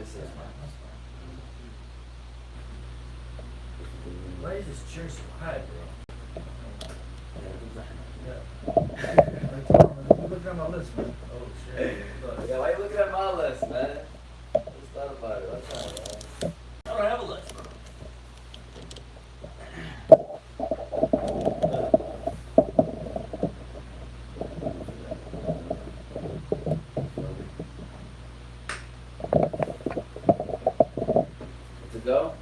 say. That's fine. Why is this chair so high, bro? Yeah. Look at my list, man. Oh shit. Yeah, why you looking at my list, man? Just thought about it. What's up, man? I don't have a list, bro. To go?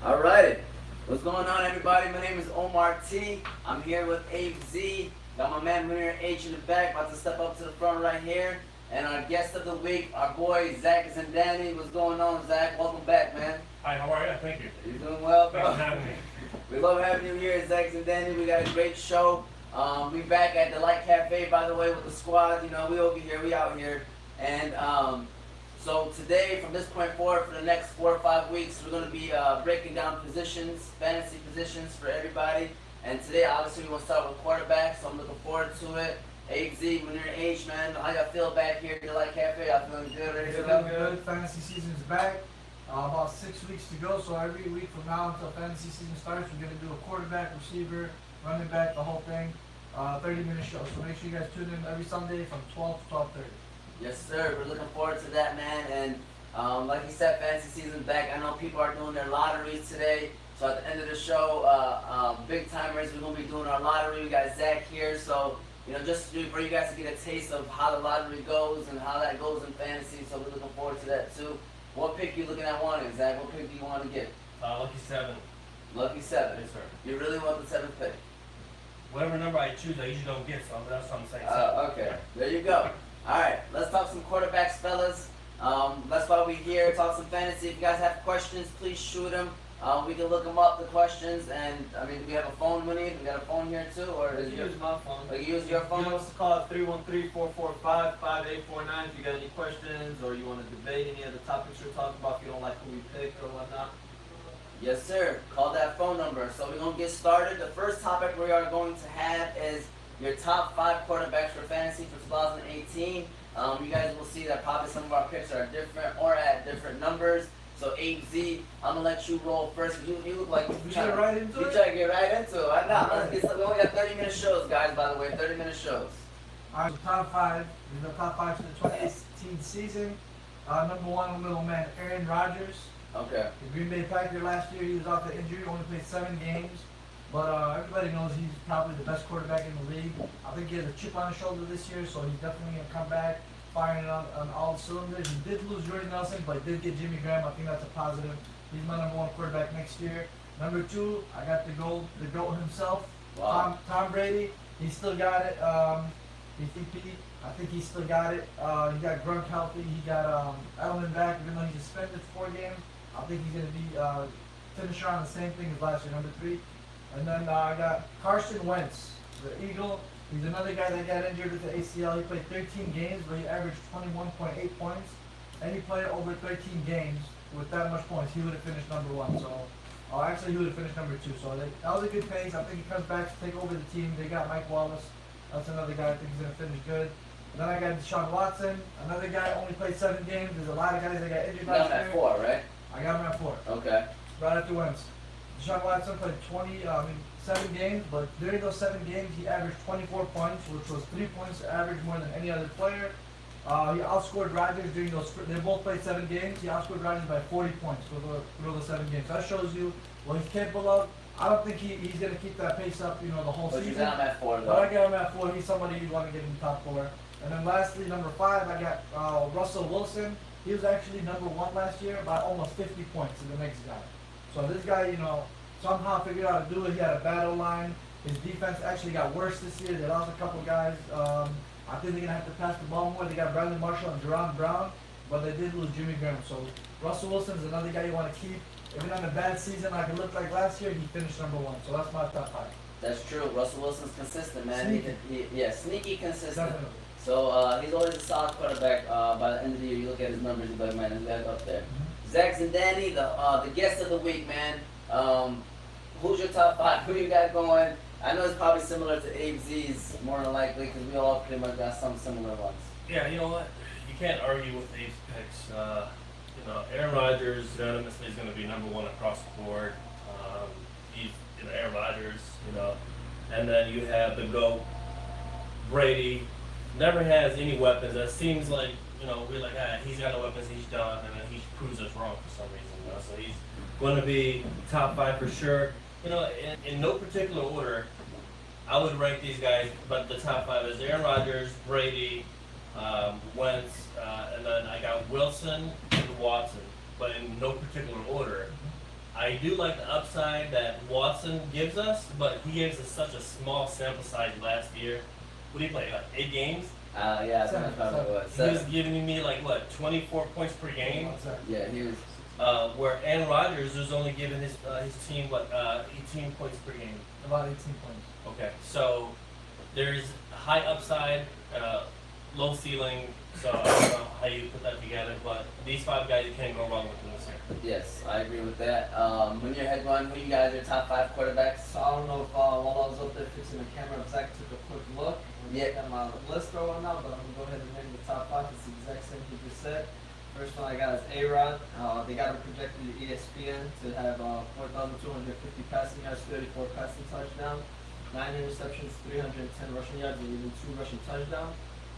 Alrighty. What's going on, everybody? My name is Omar T. I'm here with Abe Z. Got my man Munir H in the back, about to step up to the front right here. And our guest of the week, our boy Zack Zindani. What's going on, Zack? Welcome back, man. Hi, how are you? Thank you. You doing well, bro? Thanks for having me. We love having you here, Zack Zindani. We got a great show. We back at the Light Cafe, by the way, with the squad. You know, we over here, we out here. And so today, from this point forward, for the next 4 or 5 weeks, we're going to be breaking down positions, fantasy positions for everybody. And today, obviously, we're going to start with quarterbacks, so I'm looking forward to it. AZ, Munir H, man, how y'all feel back here at the Light Cafe? Y'all feeling good, ready to go? Good. Fantasy season's back. About 6 weeks to go, so every week from now until fantasy season starts, we're going to do a quarterback, receiver, running back, the whole thing. 30-minute show. So make sure you guys tune in every Sunday from 12 to 12:30. Yes, sir. We're looking forward to that, man. And like he said, fantasy season's back. I know people are doing their lotteries today. So at the end of the show, big timers, we're going to be doing our lottery. We got Zack here. So, you know, just for you guys to get a taste of how the lottery goes and how that goes in fantasy. So we're looking forward to that, too. What pick you looking at wanting, Zack? What pick do you want to get? Lucky 7. Lucky 7. Yes, sir. You really want the 7th pick? Whatever number I choose, I usually don't get, so that's what I'm saying. Okay. There you go. All right. Let's talk some quarterbacks, fellas. That's why we're here. Talk some fantasy. If you guys have questions, please shoot them. We can look them up, the questions. And, I mean, do we have a phone, Winnie? We got a phone here, too? Or is You use my phone. you use your phone? You can also call it 313-445-5849 if you got any questions or you want to debate any of the topics we're talking about if you don't like who we picked or whatnot. Yes, sir. Call that phone number. So we're going to get started. The first topic we are going to have is your top 5 quarterbacks for fantasy for 2018. You guys will see that probably some of our picks are different or at different numbers. So AZ, I'm going to let you roll first. You look like You get right into you it? try to get right into it. I know. Let's get started. We only got 30-minute shows, guys, by the way. 30-minute shows. Alright, so top 5. These are the top 5 for the 2018 season. Number 1, little man, Aaron Rodgers. Okay. The Green Bay Packer last year, he was out the injury, only played 7 games. But everybody knows he's probably the best quarterback in the league. I think he has a chip on his shoulder this year, so he's definitely going to come back, firing on all cylinders. He did lose Jordy Nelson, but he did get Jimmy Graham. I think that's a positive. He's my number 1 quarterback next year. Number 2, I got the GOAT himself, Wow. Tom Brady. He still got it. BTP, I think he still got it. He got Gronk healthy. He got Edelman back, even though he suspended 4 games. I think he's going to be finish around the same thing as last year, number 3. And then I got Carson Wentz, the Eagle. He's another guy that got injured with the ACL. He played 13 games, but he averaged 21.8 points. Any player over 13 games with that much points, he would have finished number 1. So, actually, he would have finished number 2. So that was a good pace. I think he comes back to take over the team. They got Mike Wallace. That's another guy I think he's going to finish good. Then I got Deshaun Watson, another guy only played 7 games. There's a lot of guys that got injured You got last him year. at 4, right? I got him at 4. Okay. Right after Wentz. Deshaun Watson played 7 games, but during those 7 games, he averaged 24 points, which was 3 points average more than any other player. He outscored Rodgers during those. They both played 7 games. He outscored Rodgers by 40 points through those 7 games. So that shows you what he's capable of. I don't think he's going to keep that pace up, the whole But season. you got him at 4, But though. I got him at 4. He's somebody you want to get in the top 4. And then lastly, number 5, I got Russell Wilson. He was actually number 1 last year by almost 50 points to the next guy. So this guy, somehow figured out how to do it. He had a battle line. His defense actually got worse this year. They lost a couple guys. I think they're going to have to pass the ball more. They got Brandon Marshall and Jerron Brown, but they did lose Jimmy Graham. So Russell Wilson's another guy you want to keep. Even on a bad season like it looked like last year, he finished number 1. So that's my top 5. That's true. Russell Wilson's consistent, man. Sneaky. Sneaky consistent. Definitely. So he's always a solid quarterback. By the end of the year, you look at his numbers, you're like, man, this guy's up there. Zack Zindani, the guest of the week, man. Who's your top 5? Who you got going? I know it's probably similar to AZ's, more than likely, because we all pretty much got some similar ones. Yeah, you know what? You can't argue with Abe's picks. you know, Aaron Rodgers unanimously is going to be number one across the board. He's, you know, Aaron Rodgers, you know, and then you have the GOAT, Brady. Never has any weapons. That seems like, you know, we're like, he's got no weapons, he's done, and then he proves us wrong for some reason. You know? So he's going to be top 5 for sure. You know, in no particular order, I would rank these guys, but the top 5 is Aaron Rodgers, Brady, Wentz, and then I got Wilson and Watson, but in no particular order. I do like the upside that Watson gives us, but he gives us such a small sample size last year. What did he play, like 8 games? Yeah, that's probably what. He was giving me like, what, 24 points per game? Yeah, he was. Where Aaron Rodgers was only giving his team, what, 18 points per game. About 18 points. Okay, so there's high upside, low ceiling, so I don't know how you put that together, but these 5 guys, you can't go wrong with them this year. Yes, I agree with that. When you're head one, who you guys are your top 5 quarterbacks? So I don't know if while I was up there fixing the camera, if Zach took a quick look. Yeah. At my list or whatnot, but I'm gonna go ahead and name the top 5. It's the exact same he just said. First one I got is A-Rod. They got him projected to ESPN to have 4,250 passing yards, 34 passing touchdowns, 9 interceptions, 310 rushing yards, and even 2 rushing touchdowns.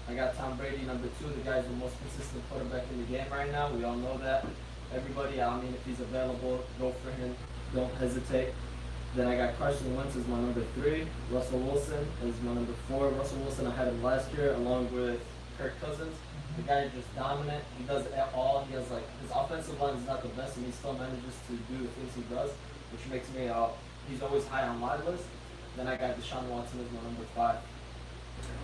I got Tom Brady, number 2. The guy's the most consistent quarterback in the game right now. We all know that. Everybody, I mean, if he's available, go for him. Don't hesitate. Then I got Carson Wentz as my number 3. Russell Wilson is my number 4. Russell Wilson, I had him last year along with Kirk Cousins. The guy is just dominant. He does it at all. He has, like, his offensive line is not the best, and he still manages to do the things he does, which makes me, he's always high on my list. Then I got Deshaun Watson as my number 5.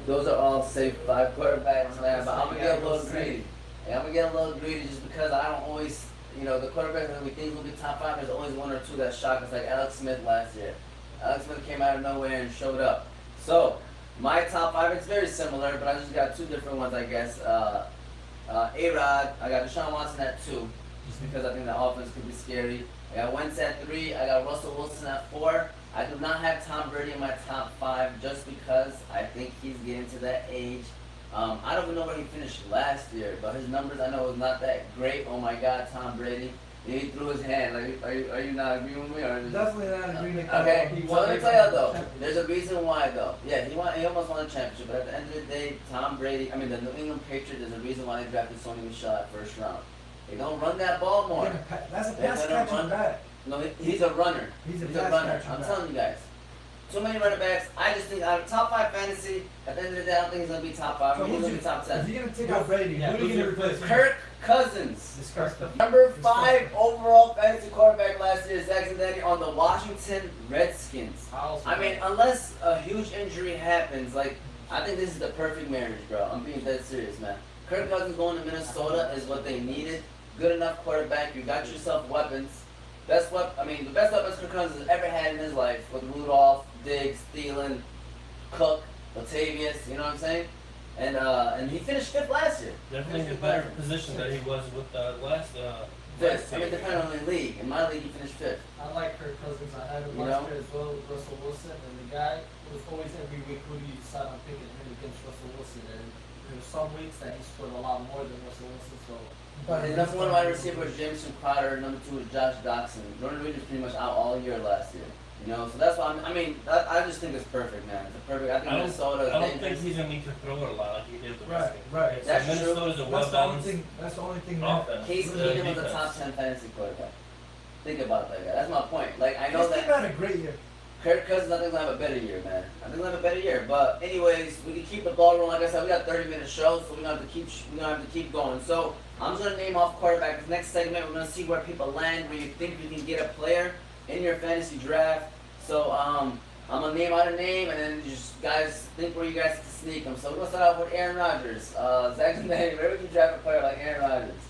Those are all safe 5 quarterbacks, man. But I'm gonna get a little greedy. Yeah, I'm gonna get a little greedy just because I don't always, you know, the quarterbacks that we think will be top 5. There's always 1 or 2 that shock us, like Alex Smith last year. Alex Smith came out of nowhere and showed up. So my top 5, it's very similar, but I just got 2 different ones, I guess. A-Rod, I got Deshaun Watson at 2, just because I think the offense could be scary. I got Wentz at 3. I got Russell Wilson at 4. I do not have Tom Brady in my top 5 just because I think he's getting to that age. I don't even know where he finished last year, but his numbers I know was not that great. Oh my God, Tom Brady. He threw his hand. Like, are you not agreeing with me? Or Definitely not agreeing with okay, so let me tell you though, there's a reason why though. Yeah, he almost won a championship, but at the end of the day, Tom Brady, I mean the New England Patriots, there's a reason why they drafted Sonny Michel at first round. They don't run that ball more. That's a pass catching back. No, he's a runner. He's a runner. catcher I'm back. telling you guys. Too many running backs. I just think out of top 5 fantasy, at the end of the day, I don't think he's gonna be top 5. So He's gonna be top 10. If you're gonna take out Brady, Yeah, who are you gonna replace? Kirk Cousins. Disgusting. Number 5 overall fantasy quarterback last year, Zack Zindani on the Washington Redskins. I mean, unless a huge injury happens, like, I think this is the perfect marriage, bro. I'm being dead serious, man. Kirk Cousins going to Minnesota is what they needed. Good enough quarterback. You got yourself weapons. The best weapons Kirk Cousins has ever had in his life with Rudolph, Diggs, Thielen, Cook, Latavius. You know what I'm saying? And he finished 5th last year. Definitely a better position than he was with last 5th. I mean, depending on the league. In my league, he finished 5th. I like Kirk Cousins. I had him You last know? year as well with Russell Wilson, and the guy was always every week who do you decide on picking him against Russell Wilson, and there were some weeks that he scored a lot more than Russell Wilson, so. His number 1 wide receiver was Jameson Crowder. Number 2 was Josh Doxson. Jordan Reed was pretty much out all year last year. You know, so that's why I just think it's perfect, man. It's perfect. I think Minnesota is I don't dangerous. think he's gonna need to throw it a lot like he did the Right, Redskins. right. So That's Minnesota's a That's the only well-balanced thing. That's the only thing. offense. Case The Keenum was a defense. top 10 fantasy quarterback. Think about that, guy. That's my point. Like, I know This that team had a great year. Kirk Cousins, I think, will have a better year, man. I think he'll have a better year. But anyways, we can keep the ball rolling. Like I said, we got 30-minute show, so we're gonna have to keep going. So I'm just gonna name off quarterbacks. This next segment, we're gonna see where people land, where you think you can get a player in your fantasy draft. So I'm gonna name out a name, and then just guys think where you guys can sneak them. So we're gonna start off with Aaron Rodgers. Zack Zindani, where would you draft a player like Aaron Rodgers?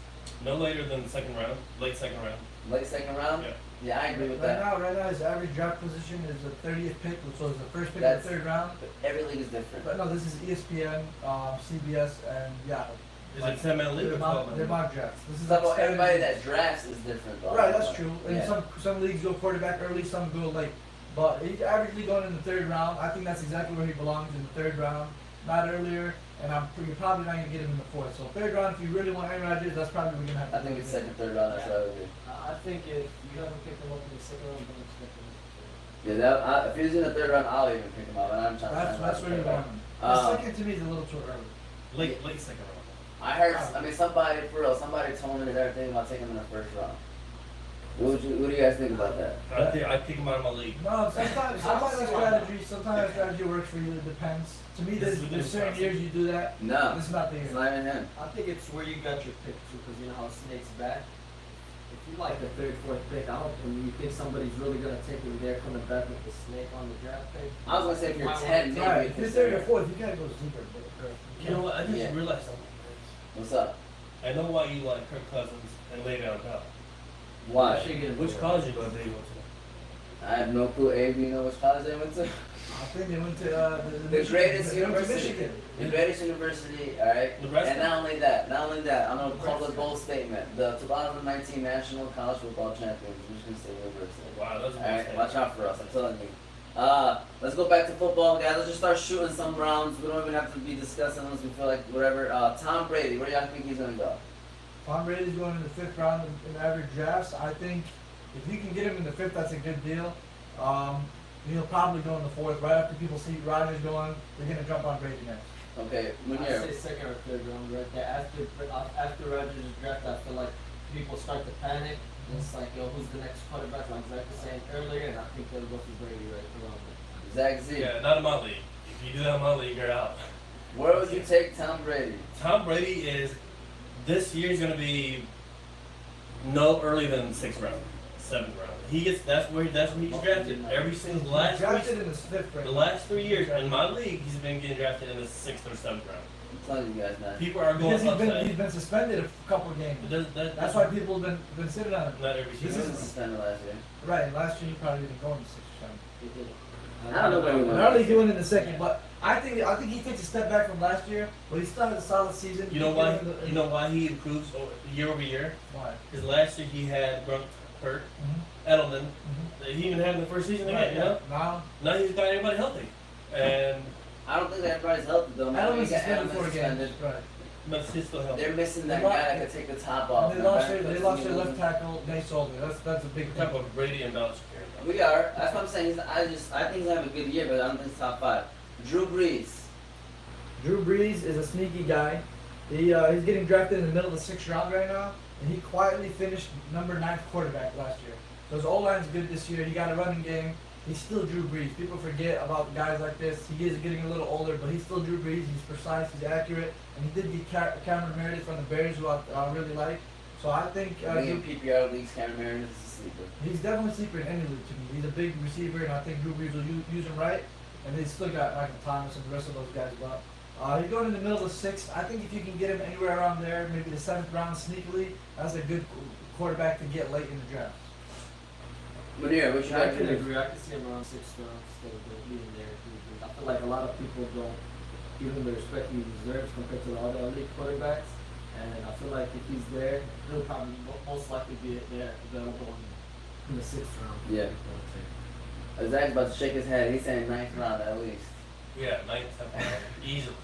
No later than the second round, late second round. Late second round? Yeah. Yeah, I agree with Right that. now, his average draft position is the 30th pick, which was the first pick That's- of the 3rd round. But every league is different. But no, this is ESPN, CBS, and yeah. Is it 10-man league or They're 12-man? mock drafts. This is It's about like everybody standard- that drafts is different, though. Right, that's true. And Yeah. some leagues go quarterback early, some go late. But he's averagely going in the 3rd round. I think that's exactly where he belongs, in the 3rd round. not earlier, and you're probably not gonna get him in the fourth. So third round, if you really want Aaron Rodgers, that's probably what we're gonna have to I think do. it's second, third round. That's what I would do. I think if you haven't picked him up in the second round, don't expect him in the third. Yeah, if he's in the third round, I'll even pick him up. And I'm trying to. That's where you want him. The second to me is a little too early. Late second round. I heard. I mean, somebody for real. Somebody told me that they're thinking about taking him in the first round. What do you guys think about that? I pick him out of my league. No, sometimes that strategy works for you. It depends. To me, there's certain years you do that. No, This is not the it's year. not even him. I think it's where you got your pick too, because you know how Snake's back. If you like the third, fourth pick, and you think somebody's really gonna take him there, coming back with the Snake on the draft pick. I was gonna say if you're Might 10, wanna maybe. Right, if you're third or fourth, you gotta go sleeper. You know what? I just Yeah. realized something. What's up? I know why you like Kirk Cousins and Le'Veon Bell. Why? Which college you go to? I have no clue. Abe, you know which college they went to? I think they went to The greatest they went to university. Michigan. The greatest university, alright? Nebraska? And not only that, I'm gonna call the bold statement. The 2019 National College Football Champions, Michigan State University. Wow, that's a Alright, watch out for us, I'm telling you. Let's go back to football, guys. Let's just start shooting some rounds. We don't even have to be discussing unless we feel like whatever. Tom Brady, where do y'all think he's gonna go? Tom Brady's going in the fifth round in average drafts. I think if you can get him in the fifth, that's a good deal. He'll probably go in the fourth. Right after people see Rodgers going, they're going to jump on Brady next. Okay, I'd Munir. say second or third round right there. After Rodgers is drafted, I feel like people start to panic. And it's like, yo, who's the next quarterback? Like Zach was saying earlier, and I think they'll go for Brady right around there. Zach Z. Yeah, not in my league. If you do that in my league, you're out. Where would you take Tom Brady? Tom Brady is this year's gonna be no earlier than 6th round, 7th round. That's where he's drafted every single He's drafted in his fifth round. the last 3 years in my league. He's been getting drafted in the 6th or 7th round. I'm telling you guys now. People are going Because he's been suspended a couple of games. That's why people have been sitting on him. not every He season. was suspended last year. Right, last year he probably didn't go in the sixth round. He did. I don't know where we went. They're only doing it in the second, but I think he takes a step back from last year, but he still had a solid season. You know why? You know why he improves year over year? Why? Because last year he had Gronk hurt, Edelman. He even had in the first season again. Right, You know. Now Now he's got everybody healthy, and I don't think that everybody's healthy though. Man. Edelman's We got suspended Edelman 4 games. Right. but he's still healthy. They're missing that They guy lost- that could take the top off. And they lost their left tackle, Nate Solder. That's a big What thing. type of Brady and Belichick here? We are. That's what I'm saying. I think he's having a good year, but I don't think he's top 5. Drew Brees. Drew Brees is a sneaky guy. He's getting drafted in the middle of the 6th round right now, and he quietly finished number 9 quarterback last year. So his O-line's good this year. He got a running game. He's still Drew Brees. People forget about guys like this. He is getting a little older, but he's still Drew Brees. He's precise. He's accurate, and he did get Cameron Meredith from the Bears, who I really like. So I think In PPR leagues, Cameron Meredith is a sleeper. he's definitely a sleeper in any league to me. He's a big receiver, and I think Drew Brees will use him right. And they still got Michael Thomas and the rest of those guys. But he's going in the middle of the 6th. I think if you can get him anywhere around there, maybe the 7th round sneakily, that's a good quarterback to get late in the draft. Munir, what you I got? can agree. I can see him around 6th round still being there. I feel like a lot of people don't give him the respect he deserves compared to the other elite quarterbacks. And I feel like if he's there, he'll probably most likely be there available in the 6th round. Yeah. Zach's about to shake his head. He's saying 9th round at least. Yeah, 9th, 10th round, easily.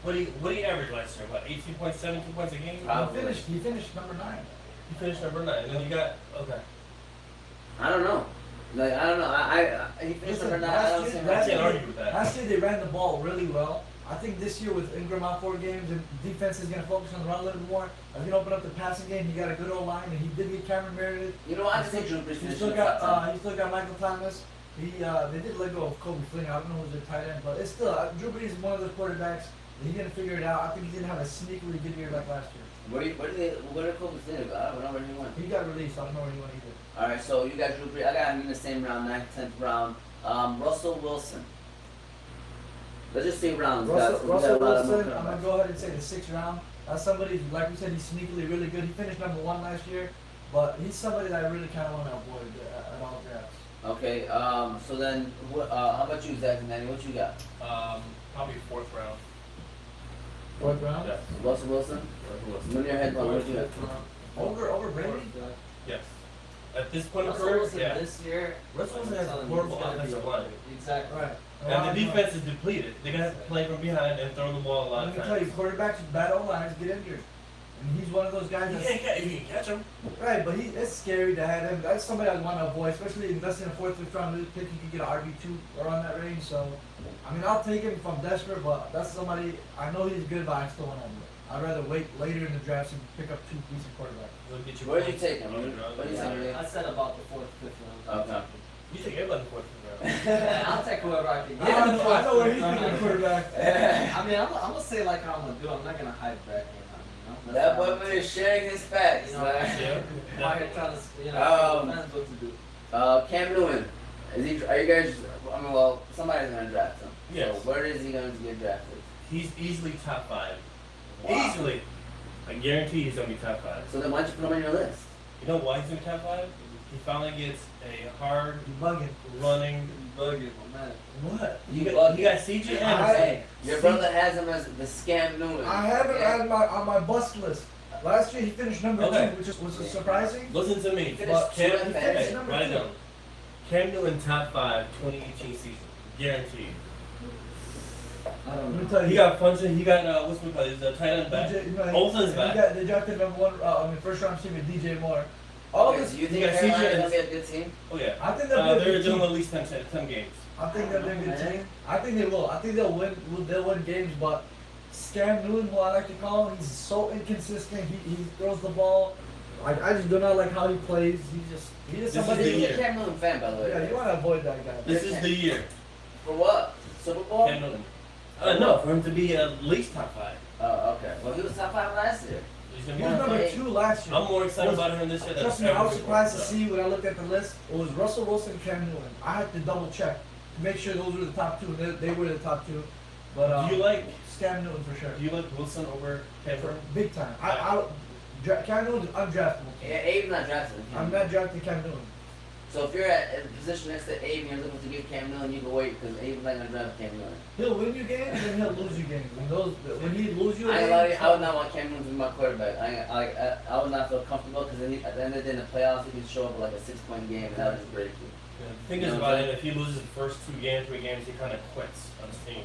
What do you average last year? About 18 points, 17 points a game? Probably. He finished number 9. He finished number 9, and then you got I don't know. Like I don't know. He finished Listen, number 9. I don't see him. I last can't year- argue with that. Last year they ran the ball really well. I think this year with Ingram out 4 games, the defense is going to focus on the run a little bit more. He's going to open up the passing game. He got a good old line, and he did get Cameron Meredith. You know what? I just think Drew Brees He finished still in the top 10. got Michael Thomas. They did let go of Kobe Flynn. I don't know who's their tight end, but it's still Drew Brees is one of those quarterbacks. He's going to figure it out. I think he's going to have a sneakily good year like last year. Where did Kobe Flynn go? I don't know where he went. He got released. I don't know where he went either. All right, so you got Drew Brees. I got him in the same round, 9th, 10th round. Russell Wilson. Let's just say rounds, guys. 'cause we got a Russell lot of Wilson, more I'm going to go ahead and say the 6th round. That's somebody, like we said, he's sneakily really good. He finished number 1 last year, but he's somebody that I really kind of want to avoid at all drafts. Okay, so then, how about you, Zack Zindani? What you got? Probably 4th round. 4th round? Yes. Russell Wilson? Wilson. When your head what you got? Over Brady? Yes. At this point in Russell career, Wilson yeah. this year, Russell Wilson has a I'm telling you, horrible he's gonna be offensive a- line. Exactly. Right. And the defense is depleted. They're gonna have to play from behind and throw the ball a lot Let of me tell you, times. quarterbacks with bad O-lines get injured. And he's one of those guys You that's... can't catch him. Right, but it's scary to have him. That's somebody I want to avoid, especially investing in a 4th, 5th round pick. You can get an RB2 around that range. So, I mean, I'll take him if I'm desperate, but that's somebody, I know he's good, but I still want to avoid. I'd rather wait later in the draft and pick up 2 decent quarterbacks. They'll get you Where do you points. take him? What do you think? I said about the 4th, 5th round. Okay. You take everybody in the fourth round. Yeah, I'll take whoever I can get. I know where he's thinking quarterback. I mean, I'm gonna say like how I'm gonna do. I'm not gonna hide back in. That boy is sharing his facts, You know, man. I'm out here trying to, tell fans what to do. Cam Newton, are you guys? I mean, well, somebody's gonna draft him. Yes. So where is he going to get drafted? He's easily top 5. Wow. Easily. I guarantee he's gonna be top 5. So then why don't you put him on your list? You know why he's in top 5? He finally gets a hard You're bugging. running. Bugging, my man. What? You You bugging. got CJ I- Anderson. Hey, your brother has him as the scam Newton. I have him on my bust list. Last year he finished number Okay. 2, which was surprising. Listen to me. Finished But two Cam, in he fantasy. finished hey, number write it 2. down. Cam Newton top 5, 2018 season. Guaranteed. I Let don't me know. tell you. He got Funson, he got, what's my call? He's a tight end back. Olsen's back. They drafted number 1, first round receiver DJ Moore. All Okay, this, so you you think got Carolina's CJ gonna be a good team? Oh yeah. I think they'll be a They're good doing team. at least 10 games. I think they'll be a good team. I think they will. I think they'll win games, but Scam Newton, who I like to call him, he's so inconsistent. He throws the ball. I just do not like how he plays. He's This is somebody. the He's year. a Cam Newton fan, by the way. Yeah, you want to avoid that guy. This is the year. For what? Super Bowl? Cam Newton. No, for him to be at least top 5. Oh, okay. Well, he was top 5 last year. He's He gonna be was top 5. number 2 last year. I'm more excited about him this year than Trust me, I was ever surprised to before, see when I looked at the list. It was Russell Wilson, Cam Newton. I had to double check to make sure those were the top 2. They were the top 2. But Do you like Scam Newton for sure. Do you like Wilson over Cam For Newton? big time. Cam Newton's undraftable. Yeah, Abe's not drafted. I'm not drafting Cam Newton. So if you're at a position next to Abe and you're looking to give Cam Newton, you can wait because Abe's not gonna draft Cam Newton. He'll win you games and he'll lose you games. When he lose you a I ain't game, gonna lie to you, I would not want Cam Newton to be my quarterback. I would not feel comfortable because at the end of the day in the playoffs he can show up with like a 6-point game and that would just break you. Yeah, the thing is about him, if he loses the first 2 games, 3 games, he kind of quits on his team.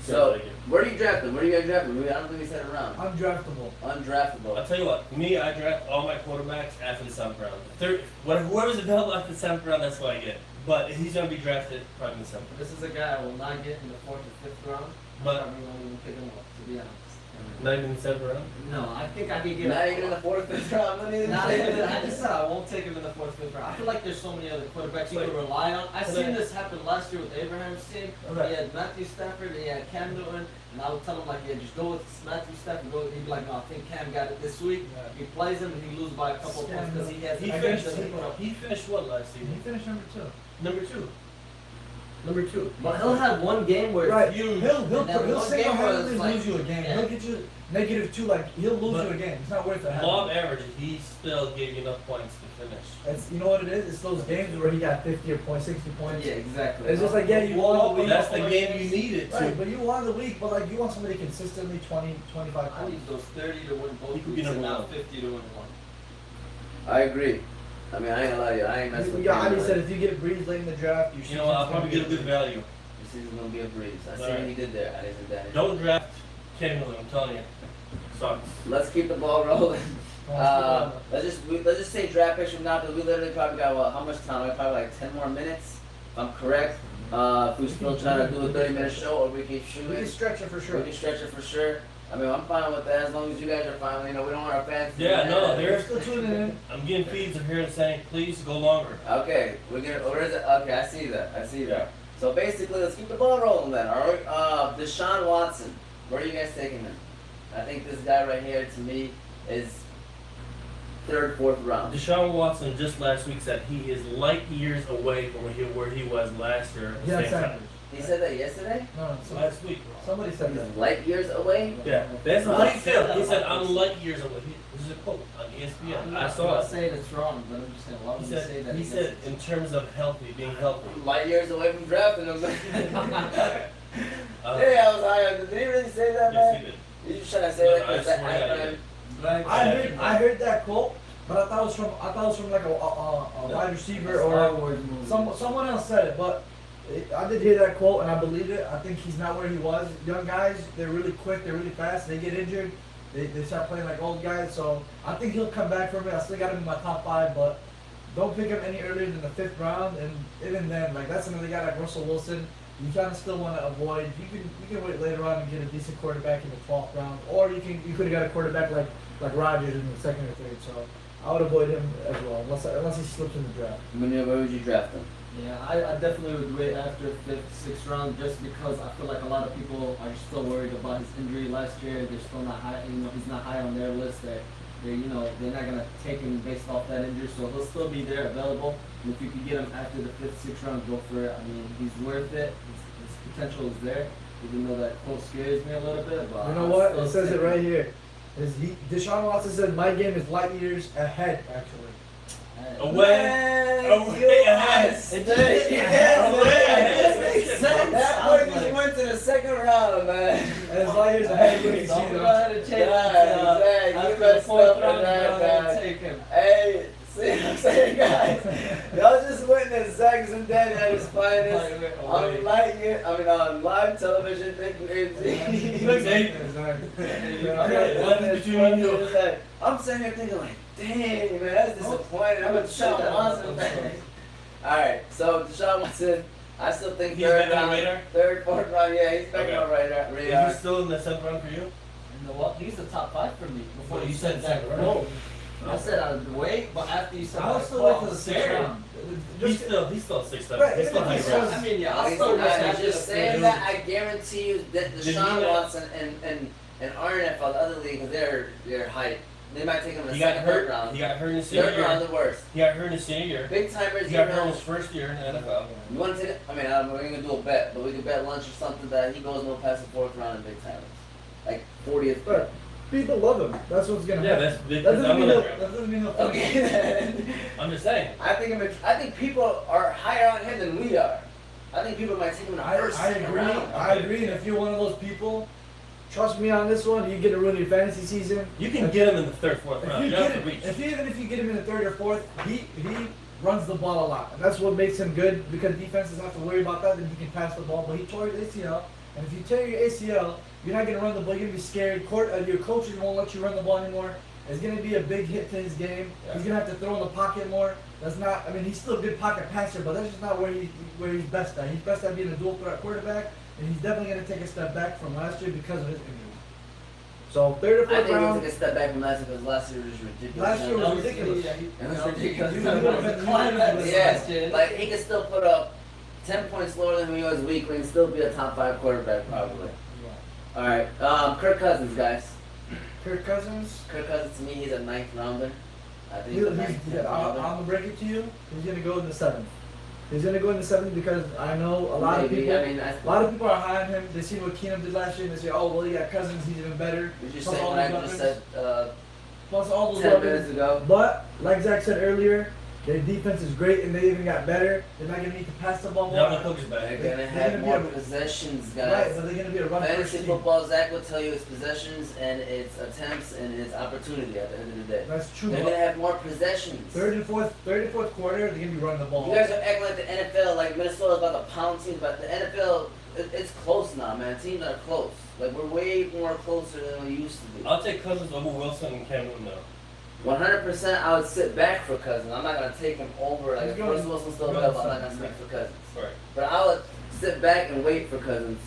So where do you draft him? Where do you guys draft him? I don't think we said it around. undraftable. I'll Undraftable. tell you what, me, I draft all my quarterbacks after the 7th round. Whoever's available after the 7th round, that's what I get. But he's going to be drafted probably in the 7th round. This is a guy I will not get in the 4th or 5th round. But- I probably won't even pick him up, to be honest. Not even in the 7th round? No, I think I can get Not even in the 4th, 5th round. Not even. I just said I won't take him in the 4th, 5th round. I feel like there's so many other quarterbacks you can rely on. I've seen this happen last year with Abraham's team. Okay. He had Matthew Stafford and he had Cam Newton, and I would tell him like, yeah, just go with Matthew Stafford. He'd be like, no, I think Cam got it this week. Yeah. He plays him and he loses by a couple of points because he has. He I finished, guess he finished what last He season? finished number 2. Number 2. Number 2. But he'll have one game where Right. it's huge. He'll and then one single game where handedly it's like, lose you a game. yeah. He'll get you -2. Like he'll lose But you a game. It's not worth it. Law of average, he still gave you enough points to finish. It's, you know what it is? It's those games where he got 50 or 60 points. Yeah, exactly. It's just like, yeah, you won the week. That's the game you needed to. Right, but you won the week, but like you want somebody consistently 20, 25 I points. need those 30 to win both He could be weeks and number not one. 50 to win one. I agree. I mean, I ain't gonna lie to you. I ain't messing with Yeah, Cam Ali said Newton. if you get Breeze late in the draft, You know what, I'll probably get a good value. This season's gonna be a breeze. I see Alright. what he did there. I didn't do that. Don't draft Cam Newton, I'm telling you. Sucks. Let's keep the ball rolling. Let's just say draft picks from now because we literally probably got how much time? Probably like 10 more minutes. If I'm correct. If we still trying to do a 30-minute show or we keep we shooting, can stretch it for sure. we can stretch it for sure. I mean, I'm fine with that as long as you guys are fine. You know, we don't want our fans. to be Yeah, mad. no, They're still tuning in. I'm getting feeds of here saying, please go longer. Okay, we're gonna. Where is it? Okay, I see that. I see that. So basically, let's keep the ball rolling then. All right. Deshaun Watson. Where are you guys taking him? I think this guy right here to me is 3rd, 4th round. Deshaun Watson just last week said he is light years away from where he was last year at the Yeah, same time. Sanders. He said that yesterday. No, So last week. somebody said that. He's light years away. Yeah, that's what he said. He said, I'm like. light years away. This is a quote on ESPN. I'm I not saw it. saying it's wrong, but I'm just saying, why would He you say that? said, in terms of healthy, being healthy. Light years away from drafting him. Uh, Hey, I was high. Did he really say that, yes, man? he did. You just trying to say No, that I because that swear I acronym? I heard that quote, but I thought it was from like a wide receiver or someone else said it. But I did hear that quote and I believe it. I think he's not where he was. Young guys, they're really quick, they're really fast. They get injured, they start playing like old guys. So I think he'll come back from it. I still got him in my top 5, but don't pick him any earlier than the 5th round. And even then, like that's another guy like Russell Wilson. You kind of still want to avoid. You can wait later on and get a decent quarterback in the 12th round, or you could have got a quarterback like Rodgers in the 2nd or 3rd. So I would avoid him as well, unless he slips in the draft. Where would you draft him? Yeah, I definitely would wait after 5th, 6th round just because I feel like a lot of people are still worried about his injury last year. They're still not high, he's not high on their list. They're not gonna take him based off that injury, so he'll still be there available. And if you could get him after the 5th, 6th round, go for it. I mean, he's worth it. His potential is there, even though that quote scares me a little bit. But You know what? It says it right here. Deshaun Watson said, "My game is light years ahead." Actually. Away ahead. It does make sense. That boy just went to the 2nd round, man. And it's light years ahead. When you see So I'm them. gonna change it. Zach, you After the messed 4th up round, on that, I'm gonna man. take him. Hey, see what I'm saying, guys? Y'all just witnessed Zack Zindani at his finest on live television. He looks 8. I'm sitting here thinking like, dang, man, that's disappointing. I'm a Deshaun Watson fan. All right, so Deshaun Watson, I still think He's 3rd back on the round, radar? 3rd, 4th round. Yeah, he's back Okay. on radar. Is he still in the 7th round for you? You know what? He's the top 5 for me. Before Well, you you said said that. second No. round. I said I would wait, but after you said I would that, still wait till I'm the 6th scared. round. He's still 6, 7. Right, He's still even high if he round. says- I mean, yeah, I'll He's still not wait after just the saying fifth. that. I guarantee you that Did Deshaun you- Watson and Arnett for the other league, because they're hype. They might take him in the He got 2nd, 3rd hurt. round. He got hurt in his senior 3rd round, year. the worst. He got hurt in his senior year. Big timers. He got hurt in his first year in the NFL. You want to take it? I mean, we're gonna do a bet, but we could bet lunch or something that he goes no past the 4th round in big timers, like 40th. But people love him. That's what's gonna Yeah, happen. that's That big. doesn't I'm mean gonna he'll. draft. That doesn't mean he'll. Okay, then. I'm just saying. I think people are higher on him than we are. I think people might take him in the first, I second agree. round. I agree. And if you're one of those people, trust me on this one. You get to ruin your fantasy season. You can get him in the 3rd, 4th If round. you You don't get have to it, reach. even if you get him in the 3rd or 4th, he runs the ball a lot, and that's what makes him good because defenses have to worry about that. Then he can pass the ball, but he tore his ACL, and if you tear your ACL, you're not gonna run the ball. You're gonna be scared. Your coaches won't let you run the ball anymore. It's gonna be a big hit to his game. Yeah. He's gonna have to throw in the pocket more. That's not. I mean, he's still a good pocket passer, but that's just not where he's best at. He's best at being a dual threat quarterback, and he's definitely gonna take a step back from last year because of his injury. So 3rd or I 4th think he round. took a step back from last year because last year was ridiculous. Last year was ridiculous. It was ridiculous. He was ridiculous. Yeah, like he could still put up 10 points lower than he was weekly and still be a top 5 quarterback probably. All right, Kirk Cousins, guys. Kirk Cousins. Kirk Cousins to me, he's a 9th rounder. I think He's, he's a 9th, 10th I'm rounder. gonna break it to you. He's gonna go in the 7th. He's gonna go in the 7th because I know a lot of Maybe, people. I mean, A lot of people are high on him. They see what Keenum did last year and they say, "Oh, well, he got Cousins. He's even better." Did you Plus say all what I those just weapons. said Plus all those 10 weapons. minutes ago? But like Zach said earlier, their defense is great and they even got better. They're not gonna need to pass the ball more. Now the coach is They're back. gonna They're have gonna be more able- possessions, Right, guys. but they're gonna be a run first Fantasy team. football, Zach will tell you it's possessions and it's attempts and it's opportunity at the end of the day. That's true. They're gonna have more possessions. Third and fourth quarter, they're gonna be running the ball. You guys are acting like the NFL, like Minnesota's about to pound teams, but the NFL, it's close now, man. Teams are close. Like we're way more closer than we used to be. I'll take Cousins over Wilson and Cam Newton. 100%, I would sit back for Cousins. I'm not gonna take him over. Like if He's going- Russell Wilson's still going available, I'm not second. gonna stick for Cousins. Right. But I would sit back and wait for Cousins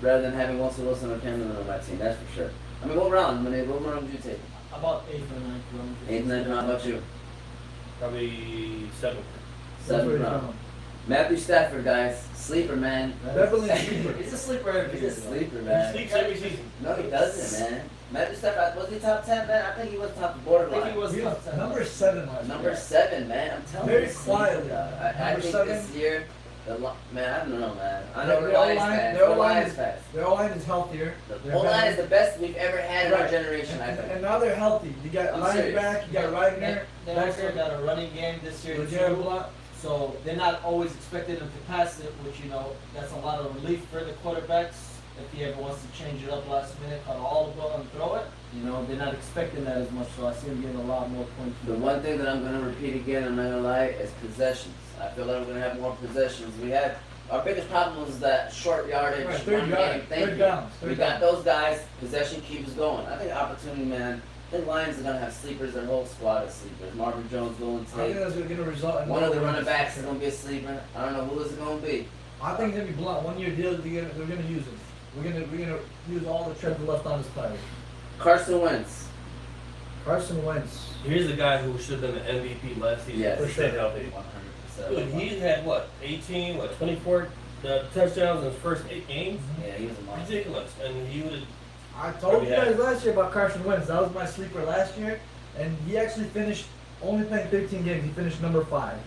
rather than having Russell Wilson or Cam Newton on my team. That's for sure. I mean, what round? What round would you take? About 8th or 9th round. 8th, 9th round. How about you? Probably 7th. That's where 7th he's round. going. Matthew Stafford, guys, sleeper, man. Definitely a sleeper. He's a sleeper every He's a year. sleeper, He man. sleeps every season. No, he doesn't, man. Matthew Stafford, was he top 10, man? I think he was top I think borderline. he was He top was 10. number 7 last Number year. 7, man. I'm telling Very you. he's a sleeper, quietly. dog. I Number think 7. this year, man, I don't know, man. I know Their we're Lions O-line- fans. their We're O-line Lions is- fans. Their O-line is healthier. The They're O-line better. is the best we've ever had in our Right. generation, I And, think. and now they're healthy. You got I'm Lions serious. back, you got Wagner, They also got a running game this year Legarrette too. Blount. So they're not always expecting him to pass it, which that's a lot of relief for the quarterbacks. If he ever wants to change it up last minute, cut all the ball and throw it, they're not expecting that as much. So I see him getting a lot more points. The one thing that I'm going to repeat again, I'm not going to lie, is possessions. I feel like we're going to have more possessions. We had our biggest problem is that short yardage, Right, run game. Thank third you. downs. We got those guys. Possession keeps going. I think opportunity, man. I think Lions are gonna have sleepers. Their whole squad is sleepers. Marvin Jones, Golden I think Tate. that's going to result in One of the more running wins. backs is gonna be a sleeper. I don't know who is it gonna be. I think it's going to be Blunt. 1 year deal. They're going to use him. We're gonna use all the treasure left on his players. Carson Wentz. Carson Wentz. Here's a guy who should have been the MVP last season. Yes. For staying healthy. 100%. Dude, he had what, 18, 24 touchdowns in his first 8 games? Yeah, he was a monster. Ridiculous. And he would have. I told you guys last year about Carson Wentz. That was my sleeper last year, and he actually finished only playing 13 games. He finished number 5,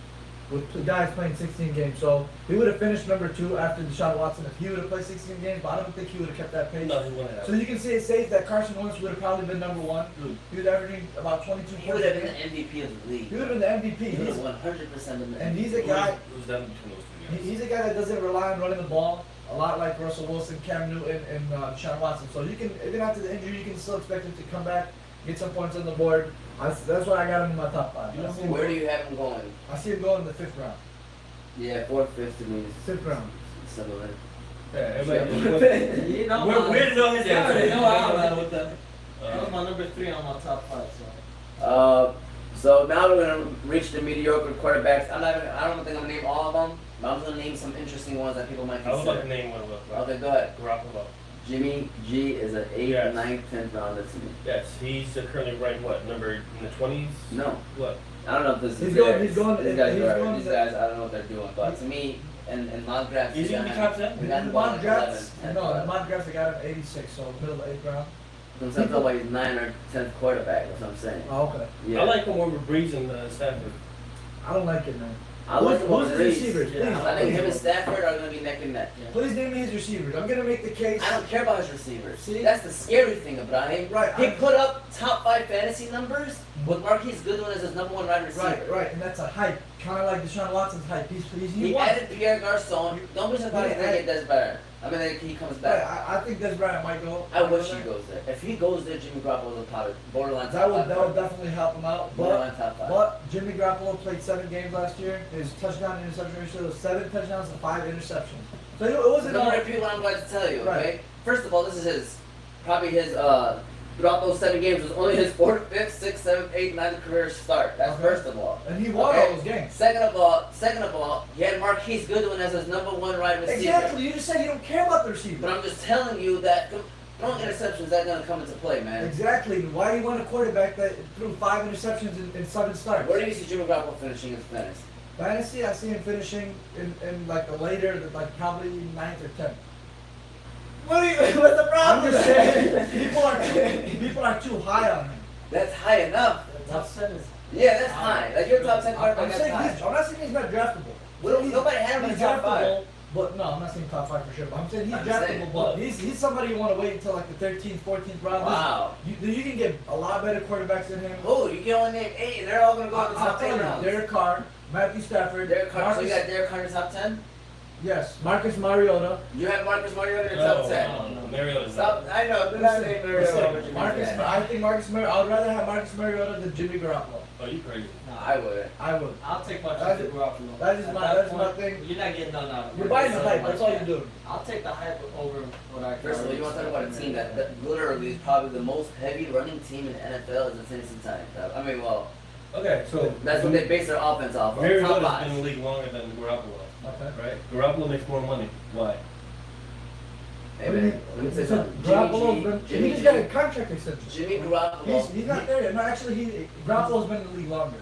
with the guys playing 16 games. So he would have finished number 2 after Deshaun Watson if he would have played 16 games. But I don't think he would have kept that pace. No, he wouldn't have. So you can say it's safe that Carson Wentz would have probably been number 1. He was averaging about 22 He would have been points a the game. MVP of the league. He would have been the MVP. He would He's, have 100% been the and MVP. he's a guy. Who's that between those two guys? He's a guy that doesn't rely on running the ball a lot like Russell Wilson, Cam Newton, and Deshaun Watson. So you can, even after the injury, you can still expect him to come back, get some points on the board. That's why I got him in my top 5. You know Where do you have him going? I see him going in the 5th round. Yeah, 4th, 5th to me. 5th round. Similar. Yeah, everybody. You know, We're to know his you already answer. know how I'm at with them. That was my number 3 on my top 5. So now we're gonna reach the mediocre quarterbacks. I don't think I'm gonna name all of them, but I'm gonna name some interesting ones that people might I was about to consider. name one of them. Okay, go ahead. Garoppolo. Jimmy G is an 8th, Yes. 9th, 10th rounder to me. Yes, he's currently ranked what, number in the 20s? No, What? I don't know if this is He's theirs. going- he's going- These guys he's are. going These to- guys, I don't know what they're doing, but to me, in mock drafts, Is he we in the got top 10? we got In the him going mock at drafts, 11, no, in 10th. the mock drafts I got him 86, so middle of the 8th round. I'm talking about he's 9th or 10th quarterback. That's what I'm saying. Oh, okay. Yeah. I like him over Breeze and Stafford. I don't like it, man. I like him Who's over his Breeze. receivers? Yeah. Please, I think him and please. Stafford are gonna be neck and neck. Please name me his receivers. I'm gonna make the case. I don't care about his receivers. See? That's the scary thing about him. Right, He I'm- put up top 5 fantasy numbers with Marquise Goodwin as his number 1 wide receiver. Right, and that's a hype, kind of like Deshaun Watson's hype. He He won. added Pierre Garçon. Don't be surprised if Yeah, they get Des better. I mean, he comes Right, back. I think Des Bryant might go. I wish he goes there. If he goes there, Jimmy Garoppolo will probably borderline top That 5. would definitely help him out. Borderline top 5. But Jimmy Garoppolo played 7 games last year. His touchdown interception ratio was 7 touchdowns and 5 interceptions. So it wasn't Let all. me repeat what I'm going to tell you, okay? Right. First of all, this is probably his, throughout those 7 games, was only his 4th, 5th, 6th, 7th, 8th, 9th career start. That's Okay. first of all. And he won Okay. all those games. Second of all, he had Marquise Goodwin as his number 1 wide receiver. Exactly. You just said you don't care about the receiver. But I'm just telling you that throwing interceptions, that's going to come into play, man. Exactly. Why do you want a quarterback that threw 5 interceptions in 7 starts? Where do you see Jimmy Garoppolo finishing his fantasy? Fantasy, I see him finishing in like the later, like probably 9th or 10th. What's the I'm problem? just saying, people are too high on him. That's high enough. Top 7 is. Yeah, that's high. Like your top 10 I'm quarterback, that's saying high. I'm not saying he's not draftable. Nobody had him in He's the top 5. draftable, but no, I'm not saying top 5 for sure. But I'm saying he's I'm just saying, draftable, but he's somebody you want to wait until like the 13th, 14th round. Wow. You can get a lot better quarterbacks than him. Oh, you can only name 8, and they're all going to go in the I'll top 10 tell you, rounds. Derek Carr, Matthew Stafford, Derek Carr. So you Marcus, got Derek Carr in the top 10? yes, Marcus Mariota. You have Marcus Mariota in the top 10. No, Mariota's Stop. I know. Do not name Mariota over Jimmy Marcus, Garoppolo. I think Marcus Mariota. I'd rather have Marcus Mariota than Jimmy Garoppolo. Oh, you crazy. I would. I would. I'll take my That Jimmy is- Garoppolo. that is At my- that that's my point, thing. You're not getting none out of it. You're buying the hype. That's all you're doing. I'll take the hype over what I. First of all, you want to talk about a team that literally is probably the most heavy running team in the NFL is the Tennessee Titans. I mean, well, Okay, so that's what they base their offense off of. Top Mariota's been 5. in the league longer than Garoppolo, Okay. right? Garoppolo makes more money. Why? Hey, man, let me tell you something. Garoppolo's been. Jimmy He just G. got a contract extension. Jimmy Garoppolo. He's not there yet. No, actually, Garoppolo's been in the league longer.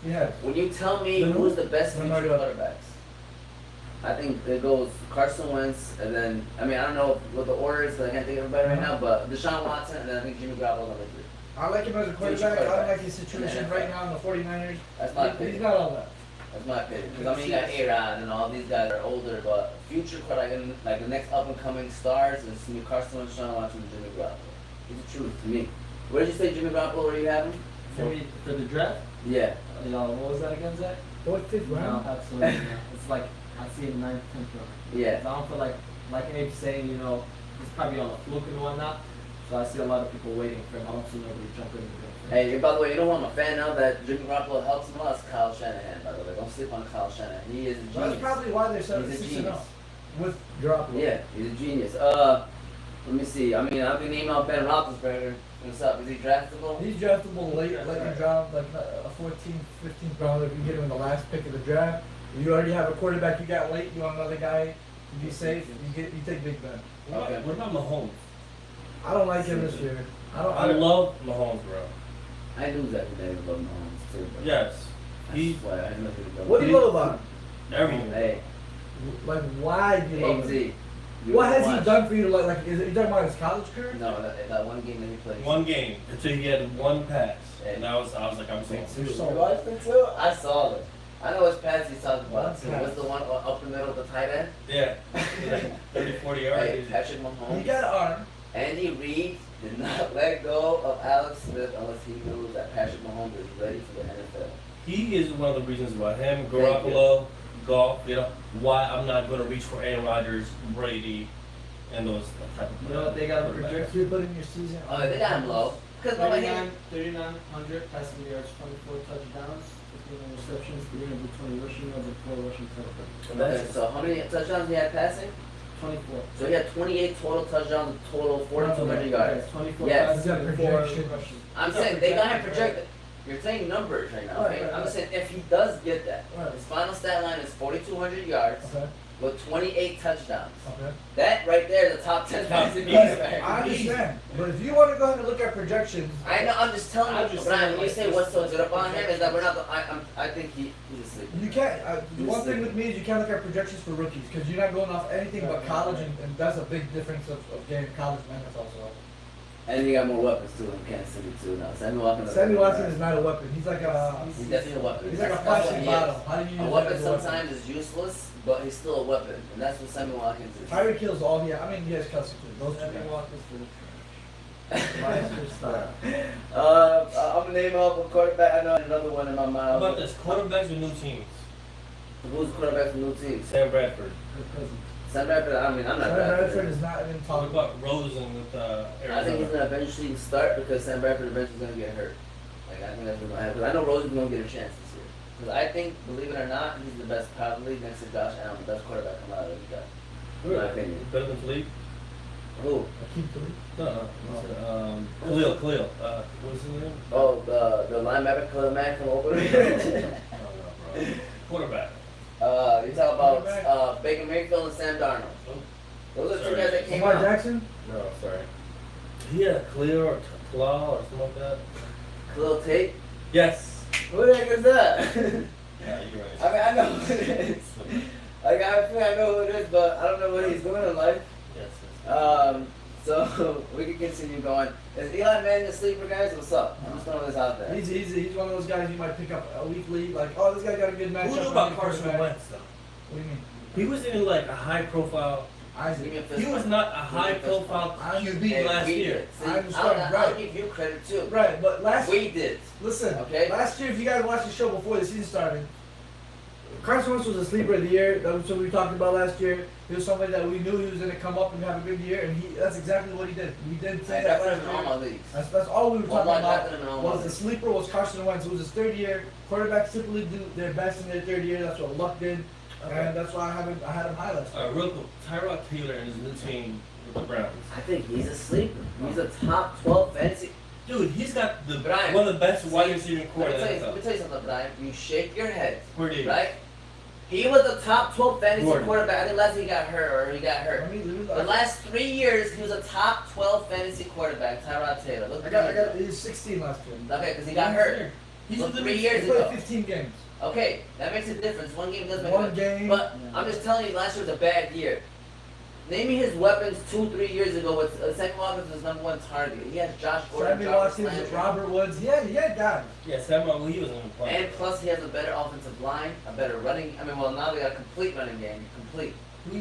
He has. When you tell me Then who's the best then future Mariota. quarterbacks, I think it goes Carson Wentz, and then I mean I don't know what the order is because I can't think of everybody right now, but Deshaun Watson, and then I think Jimmy Garoppolo number 3. I like him as a quarterback. I don't like his situation right now in the 49ers. That's my He's opinion. not all that. That's my opinion. Because I mean you got A-Rod and all these guys are older, but future quarterback, like the next up and coming stars is gonna be Carson Wentz, Deshaun Watson, and Jimmy Garoppolo. He's the truth to me. Where did you say Jimmy Garoppolo? Where you have him? For the draft? Yeah. What was that again, Zach? 4th, 5th No, round. absolutely not. It's like I see it 9th, 10th round. Yeah. I don't feel like Abe's saying, he's probably on a fluke and whatnot. So I see a lot of people waiting for him. I don't see nobody jumping in the game. Hey, by the way, you know who I'm a fan of that Jimmy Garoppolo helps him a lot? Is Kyle Shanahan, by the way. Don't sleep on Kyle Shanahan. He is a genius. Well, that's probably why they're He's a 6-0 genius. with Garoppolo. Yeah, he's a genius. Let me see. I mean, I've been emailing Ben Roethlisberger. What's up? Is he draftable? He's draftable late in round, like a 14th, 15th rounder. If you get him in the last pick of the draft, if you already have a quarterback you got late, you want another guy to be safe, you take Big Ben. Okay. What about Mahomes? I don't like him this year. I love Mahomes, bro. I knew Zack Zindani loved Mahomes too. But Yes. I swear, I know who he What do you love about him? Everything. Hey, Like, why do you love him? AZ. What has he done for you to like? Is it, you talking about his college career? No, that one game that he played. One game until he had one pass, and I was like, I'm Me so. too. So- You watched it too? I saw it. I know which pass he's talking about. One So pass. what's the one up the middle of the tight end? Yeah, like 30, 40 yards. Hey, Patrick He Mahomes. got an arm. Andy Reid did not let go of Alex Smith unless he knew that Patrick Mahomes is ready for the NFL. He is one of the reasons why him, Garoppolo, Goff, why I'm not going to reach for Aaron Rodgers, Brady, and those type of You know what they got to quarterbacks. project? You're putting your season. Oh, they got him low. Because nobody 3,900 passing yards, 24 touchdowns, 15 receptions, 320 rushing yards, and 4 rushing touchdowns. Okay, so how many touchdowns he had passing? 24. So he had 28 total touchdowns, total 4,200 yards. 24 Yes. passing and 4 Projection. rushing. I'm saying they got him projected. You're saying numbers right now, okay? Right. I'm just saying if he does get that, Right. his final stat line is 4,200 yards Okay. with 28 touchdowns. Okay. That right there is a top 10 passing Easy. quarterback. I understand, but if you want to go ahead and look at projections, I know. I'm just telling I'm you, just Brian. saying, When you like, say this- what's so good this about him is that we're not. projection. I think he's a sleeper. you can't. The one thing with me is you can't look at projections for rookies because you're not going off anything but college, and that's a big difference of getting college and NFL. So And he got more weapons too in Kansas City too now. Sammy Watkins. Sammy Watson is not a weapon. He's like a He's definitely a weapon. he's like a That's what plastic he bottle. is. How do you use A that weapon as a weapon? sometimes is useless, but he's still a weapon, and that's what Sammy Watkins is. Tyreek Hill's all he. I mean, he has Kelsey too. Those two Sammy guys. Watkins for the trash. Maestro style. I'm gonna name off a quarterback. I know another one in my How mind. about this? Quarterbacks with new teams. Who's the quarterback for new teams? Sam Bradford. Good cousins. Sam Bradford. I mean, I'm not Sam Bradford Bradford. is not even What talking about Rosen with I think he's Arizona? gonna eventually start because Sam Bradford eventually is gonna get hurt. Like I think that's what's gonna happen. I know Rosen's gonna get a chance this year because I think, believe it or not, he's the best, probably next to Josh Allen, the best quarterback coming out of the draft. In my opinion. Better than Philippe? Who? Keep three. No. Khalil. What's his name? Oh, the linebacker, Khalil Mack from Oakland. Bro. Quarterback. You talk about Baker Mayfield and Sam Darnold. Those are two Sorry. guys that came Lamar out. Jackson. No, sorry. He had a Khalil or Kalal or something like that. Khalil Tate. Yes. Who the heck is that? Yeah, you're right. I mean, I know who it is. Like, I feel I know who it is, but I don't know what he's doing in life. Yes. So we can continue going. Is Eli Manning a sleeper, guys? What's up? I'm just throwing this out there. He's one of those guys you might pick up a weekly. Like, oh, this guy got a good matchup. Who knew about Carson Wentz though? What do you mean? He was in like a high profile. Isaac. Give me a fist He was bump. not a high profile QB Hey, last we year. did. See, I understand, I'll right. give you credit too. Right, but We did. listen, Okay. last year, if you guys watched the show before the season started, Carson Wentz was a sleeper of the year. That was what we talked about last year. He was somebody that we knew he was going to come up and have a good year, and that's exactly what he did. We did say I that drafted him last in all year. my leagues. That's all we were talking Walmart about. drafted him in all my Was the leagues. sleeper was Carson Wentz. It was his third year. Quarterbacks typically do their best in their third year. That's what Luck did, and that's why I had him high last year. Real quick, Tyrod Taylor and his new team with the Browns. I think he's a sleeper. He's a top 12 fantasy. Dude, he's got Brian, one of the best wide see, receiving core in the Let me NFL. tell you something, Brian. You shake your head, Where did he? right? He was a top 12 fantasy Gordon. quarterback. I think last year he got hurt or he got hurt. The last 3 years, he was a top 12 fantasy quarterback, Tyrod Taylor. Look I at got he was 16 last year. Okay, because he got hurt. He's So with the 3 He years played ago. 15 games. Okay, that makes a difference. One game does make One a difference. game. But I'm just telling you, last year was a bad year. Name me his weapons 2-3 years ago. With Sammy Watkins was his number 1 target. He had Josh Gordon, Sammy Jarvis Watkins, Landry. Robert Woods. He had guys. Yeah, Samuel, he wasn't even playing. And plus, he has a better offensive line, a better running. I mean, well, now they got a complete running game, complete.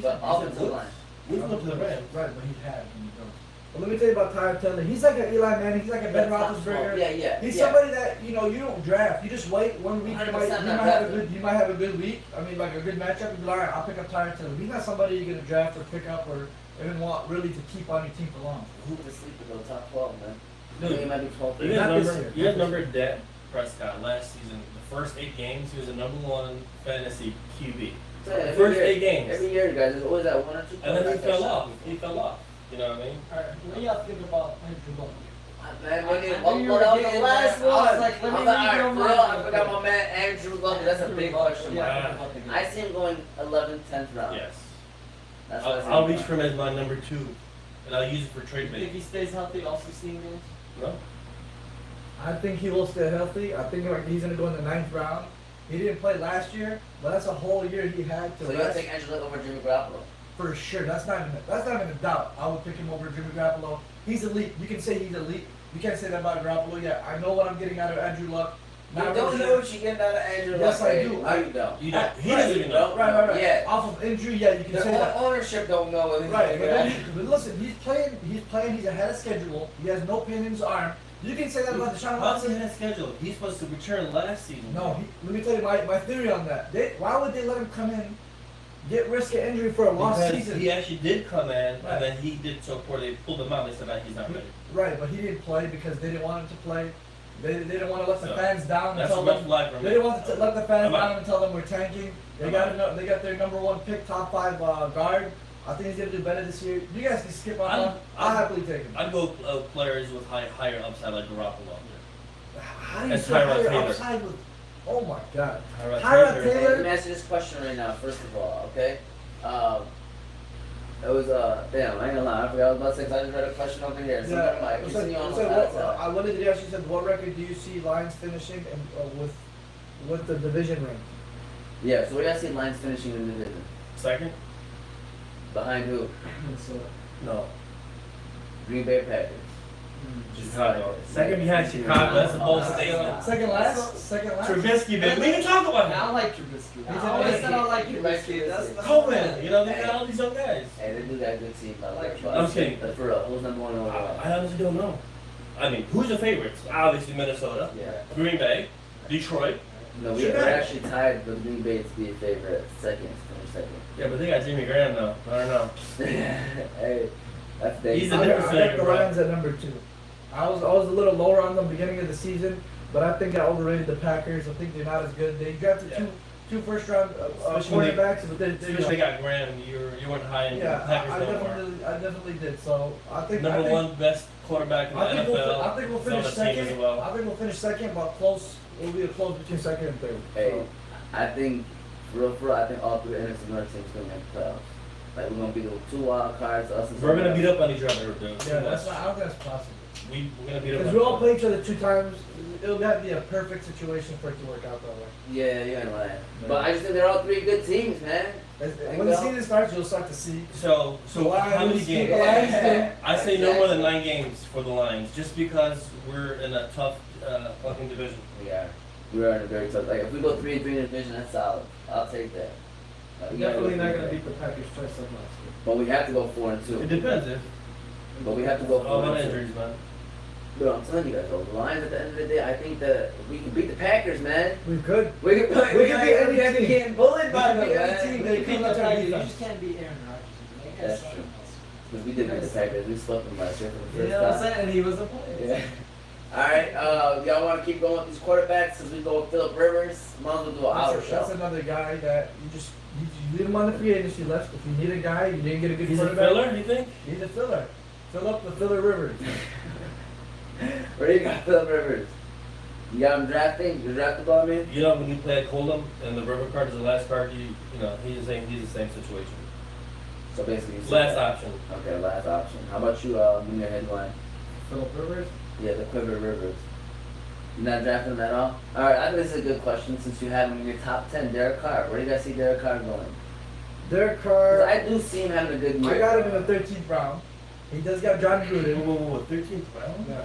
But offensive line. Who's going to the Rams? Right, but he had when he goes. But let me tell you about Tyrod Taylor. He's like an Eli Manning. He's like a Ben Roethlisberger. Yeah. He's somebody that you don't draft. You just wait 1 week. You 100% might have a good week. I mean, like a good matchup. You'd be like, all right, I'll pick up Tyrod Taylor. He's not somebody you're gonna draft or pick up or even want really to keep on your team for long. Who's the sleeper though? Top 12, man. Dude, He might be 12. You Not guys this remember, year. you guys remember Dak Prescott last season? The first 8 games, he was the #1 fantasy QB. So, yeah, The every first year- 8 games. Every year, guys, there's always that 1 or 2. And then he quarterbacks that fell shot off. people. He fell off. You know what I mean? Alright, what do y'all think about Andrew Luck? Man, I when knew you, you well, were that was getting the last there. I one. was like, let me I'm like, read your alright, mind bro, I real forgot quick. my man Andrew Luck. That's a big question mark. Yeah, I see him going 11th, 10th round. Yes. That's what I see I'll him reach for him as my number 2, and I'll use it for trade You think bait. he stays healthy all 16 games? No? I think he will stay healthy. I think like he's gonna go in the 9th round. He didn't play last year, but that's a whole year he had to So you gotta rest. take Andrew Luck over Jimmy Garoppolo. For sure. That's not even a doubt. I would pick him over Jimmy Garoppolo. He's elite. You can say he's elite. You can't say that about Garoppolo. Yeah, I know what I'm getting out of Andrew Luck. You Not don't really know what you get out of Andrew Luck. Yes, I hey. do. No, you don't. You don't. He Right, doesn't even know. Right. Yeah. Off of injury, yeah, you can The say that. ownership don't know what he's Right, but, doing. but listen, he's playing, he's ahead of schedule. He has no pain in his arm. You can say that about Deshaun How's he Watson. ahead of schedule? He's supposed to return last season. No, let me tell you my theory on that. Why would they let him come in, get risk of injury for a lost Because season? he actually did come in, Right. and then he did so poor. They pulled him out. They said that he's not ready. Right, but he didn't play because they didn't want him to play. They didn't want to let the So, fans down and That's a tell red them. flag for me. They didn't want to let the fans I'm out. down and tell them we're tanking. They I'm got they got their #1 pick, top 5 guard. I think he's gonna do better this year. You guys can skip on him. I'll happily take him. I'd go players with higher upside like Garoppolo. How do you And say Tyrod higher Taylor. upside with? Oh my God. Tyrod Tyrod Taylor. Hey, Taylor. let me ask you this question right now, first of all, okay? It was, damn, I ain't gonna lie, I forgot I was about to say, 'cause I just read a question over here. So never mind. Continue on with that. What did he ask? She said, what record do you see Lions finishing and, with the division ring? Yeah, so where do you guys see Lions finishing in the division? Second? Behind who? No. Green Bay Packers. Chicago. Second behind Chicago. That's a bold statement. Second last. Trubisky, man. We can talk about I him. like Trubisky. I He's always a- said I like He's Trubisky. a- That's Coleman. You know, they got all these young guys. Hey, they do got a good team, by the way. Like, but- I'm kidding. But for real, who's #1 overall? I honestly don't know. I mean, who's the favorites? Obviously Minnesota, Yeah. Green Bay, Detroit. No, we're actually tied with Green Bay to be a favorite. Second. Yeah, but they got Jimmy Graham though. I don't know. Hey, that's Dave. He's a I different got flavor, the bro. Lions at #2. I was a little lower on them beginning of the season, but I think I overrated the Packers. I think they're not as good. They drafted Yeah. two first round Especially when they- quarterbacks, but they Especially they got Graham. You weren't high in the yeah, Packers I no more. definitely did. So I think Number I think, one best quarterback in the I think NFL. I think we'll He's finish on the team second. as well. I think we'll finish second, but close. It'll be a close between second and third. Hey, I think, for real, I think all 3 NFC North teams gonna make the playoffs. Like, we're gonna be the 2 wild cards, us and We're gonna somebody beat else. up on each other, dude. Yeah, that's not, I don't think that's possible. We're gonna beat up Because on we all each play each other 2 times. It'll have to be a perfect situation for it to work out that way. Yeah, you ain't lying. But I just think they're all 3 good teams, man. When the season starts, you'll start to see. So how many Lions, games? the Lions, I say no more than 9 games for the Lions, just because we're in a tough fucking division. We are. We are in a very tough. Like, if we go 3-3 in the division, that's solid. I'll take that. Like, we gotta Definitely go not 3-3. gonna beat the Packers twice like last year. But we have to go It 4-2. depends if But we have to go all about 4-2. injuries, man. But I'm telling you guys, though, the Lions at the end of the day, I think that we can beat the Packers, man. We could. We can beat We can beat any we team. getting bullied by We them, can beat any man. team. You They can come beat out the to Packers, you defense. just can't beat Aaron Rodgers. You can't That's stop true. him. Because we did beat the Packers. We swept them last year for the You first know what I'm time. saying? And he was a player. Yeah. Alright, y'all want to keep going with these quarterbacks since we go with Phillip Rivers? Might as well do an hour That's show. another guy that you leave him on the free agency list. If you need a guy, you didn't get a good He's a quarterback. filler, you think? He's a filler. Fill up the filler Rivers. Where do you got Phillip Rivers? You got him drafting? You draftable, I mean? You know when you play at Coldham and the river card is the last card, you know he's the same situation. So basically, you said Last that. option. Okay, last option. How about you, in your headline? Philip Rivers. Yeah, the Quiver Rivers. You're not drafting him at all? Alright, I think this is a good question since you have him in your top 10. Derek Carr. Where do you guys see Derek Carr going? Derek 'Cause Carr. I do see him having a good year. I got him in the 13th round. He does got John Gruden. Whoa, 13th round? Yeah.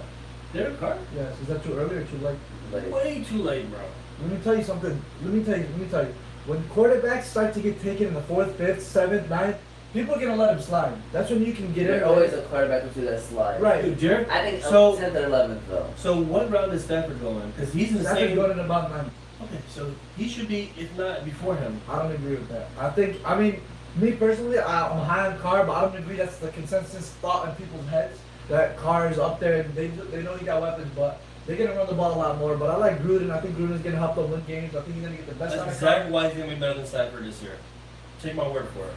Derek Carr? Yes. Is that too early or too late? Like, Way too late, bro. Let me tell you something. Let me tell you. When quarterbacks start to get taken in the 4th, 5th, 7th, 9th, people are gonna let him slide. That's when you can get There's in. always a quarterback or two that slide. Right. Dude, Jared. I think So- 10th or 11th though. So what round is Stafford going? Because he's in the Stafford's same. going in about 9. Okay, so he should be, if not before him. I don't agree with that. I mean, me personally, I'm high on Carr, but I don't agree that's the consensus thought in people's heads that Carr is up there and they know he got weapons, but they're gonna run the ball a lot more. But I like Gruden. I think Gruden's gonna help them win games. I think he's gonna get the best out That's of Carr. exactly why he's gonna be better than Stafford this year. Take my word for it.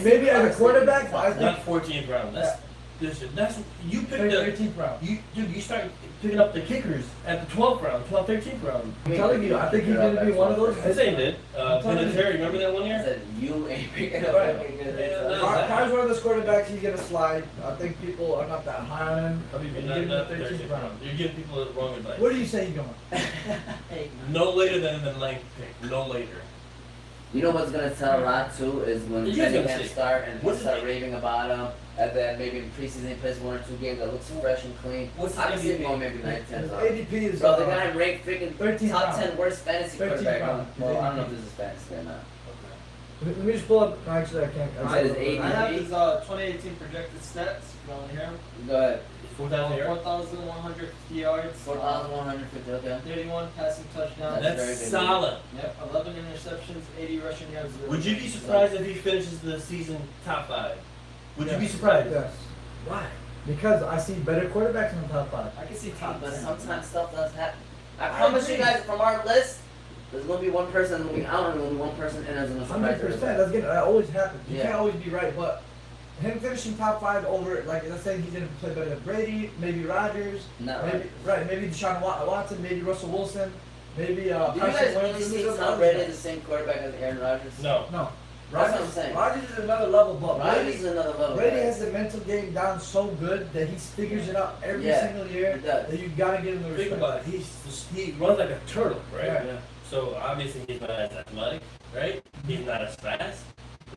Maybe as a quarterback, but I think Not 14th round. That's you picked the 13th round. you start picking up the kickers at the 12th round, 12th, 13th round. I'm telling you, I think he's gonna be one of those. The same did. I'm telling you. Vinatieri, remember that one I year? said you ain't picking up. Right. Carr's one of those quarterbacks. He's gonna slide. I think people are not that high on him. I mean, Give not, him the not 13th 13th round. round. You're giving people the wrong advice. Where do you say he's going? No later than the 9th pick. No later. You know what's gonna tell a lot too is when You guys training gonna camp see. start and What's people start his- raving about him, and then maybe in preseason he plays 1 or 2 games that looks fresh and clean. What's his I can see him ADP? going maybe 9, 10. His Bro, ADP is the guy ranked freaking 13th top round. 10 worst fantasy 13th quarterback. round. Well, I don't know if this is fantasy or not. Let me just pull up. Actually, I can't. It says I 80. have his 2018 projected stats. You want to hear him? Go ahead. 4,000 yards. 4,150 yards. 4,150. Okay. 31 passing touchdowns. That's That's very good. solid. Yep, 11 interceptions, 80 rushing yards. Would you be surprised if he finishes the season top 5? Would you be surprised? Yes. Why? Because I see better quarterbacks in the top 5. I can see top But 10. sometimes stuff does happen. I I promise you agree. guys, from our list, there's gonna be one person gonna be out and there's gonna be one person in as gonna surprise 100%. everybody. That always happens. You Yeah. can't always be right, but him finishing top 5 over, like, let's say he's gonna play better than Brady, maybe Rodgers, Not maybe right. maybe Deshaun Watson, maybe Russell Wilson, maybe Do you Carson guys Wentz. really see Those Tom other Brady guys. the same quarterback as Aaron Rodgers? No. No. That's what I'm saying. Rodgers is another level, but Rodgers is another level. Brady guy. has the mental game down so good that he figures it out every Yeah, single year he does. that you gotta give him the Think respect. about it. He runs like a turtle, right? Yeah. So obviously he's not as athletic, right? He's not as fast.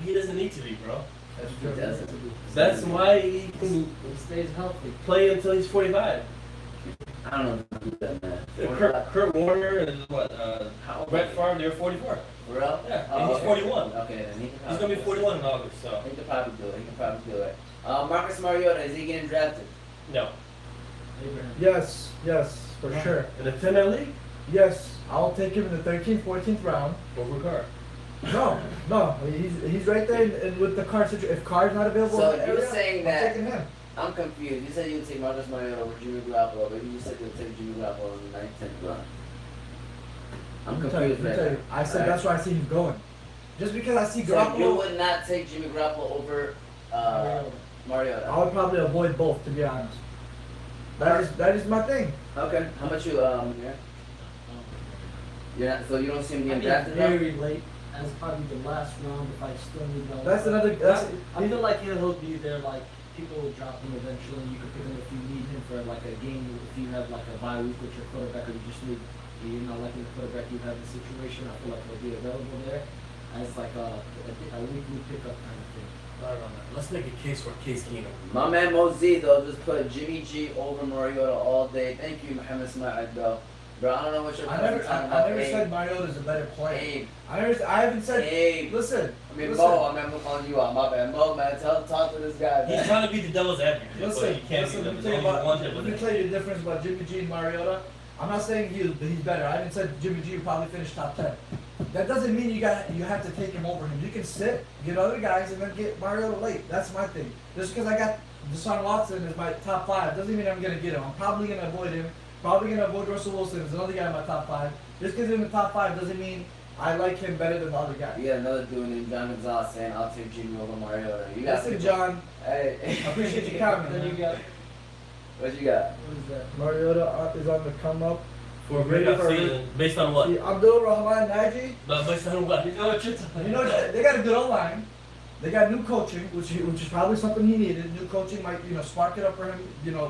He doesn't need to be, bro. That's He true. doesn't. That's why he can He stays healthy. play until he's 45. I don't know who done that. Kurt Warner and what? How old Brett is he? Favre, they're 44. For real? Yeah, Oh, and he's okay. 41. Okay, then he can He's probably gonna be do it. 41 in August, so He can probably do it. He can probably do it. Marcus Mariota, is he getting drafted? no. Abraham. Yes, for sure. In the 10 league, Yes, I'll take him in the 13th, 14th round. over Carr. No, he's right there and with the Carr situation. If Carr's not available, So in the you're area, saying I'm that- taking him. I'm confused. You said you would take Marcus Mariota over Jimmy Garoppolo, but you said you would take Jimmy Garoppolo in the 9th, 10th round. I'm Let me tell you, confused right now. I said Alright? that's where I see him going. Just because I see So you Garoppolo, would not take Jimmy Garoppolo over Mariota? I would probably avoid both, to be honest. That is my thing. Okay. How about you, yeah? You're not, so you don't see him I getting think drafted though? very late, as probably the last round if I still need to. That's another. That's I feel like he'll be there. Like people will drop him eventually. You can pick him if you need him for like a game. If you have like a bye week with your quarterback, or you just need you're not liking the quarterback you have in the situation. I feel like he'll be available there as like a weekly pickup kind of thing. I don't know. Let's make a case for Case Keenum. My man Mosey though just put Jimmy G over Mariota all day. Thank you, Mohamed Smart. Bro, I don't know what you're I talking never about. said Mariota's a better player. Abe. I haven't said. Abe. Listen. I mean, listen. Mo, I'm calling you out. My bad. Mo, man, talk to this guy, He's man. trying to be the devil's advocate, Listen, but he can't be let me the tell you only one let with me it. tell you the difference about Jimmy G and Mariota. I'm not saying he's better. I haven't said Jimmy G will probably finish top 10. That doesn't mean you have to take him over him. You can sit, get other guys, and then get Mariota late. That's my thing. Just because I got Deshaun Watson as my top 5 doesn't mean I'm gonna get him. I'm probably gonna avoid him. Probably gonna avoid Russell Wilson as another guy in my top 5. Just because he's in the top 5 doesn't mean I like him better than the other guy. You got another dude named John Gonzalez saying, I'll take Jimmy over Mariota. You got Listen, people- John, Hey. I appreciate your comment. Then you man. got What you got? what is that? Mariota is on the come up. For a breakout season, based on what? See, Abdul Rahman Nagy. But based on what? You know what you're talking You know, they got a good O-line. They got new coaching, which is probably something he needed. New coaching might, spark it up for him,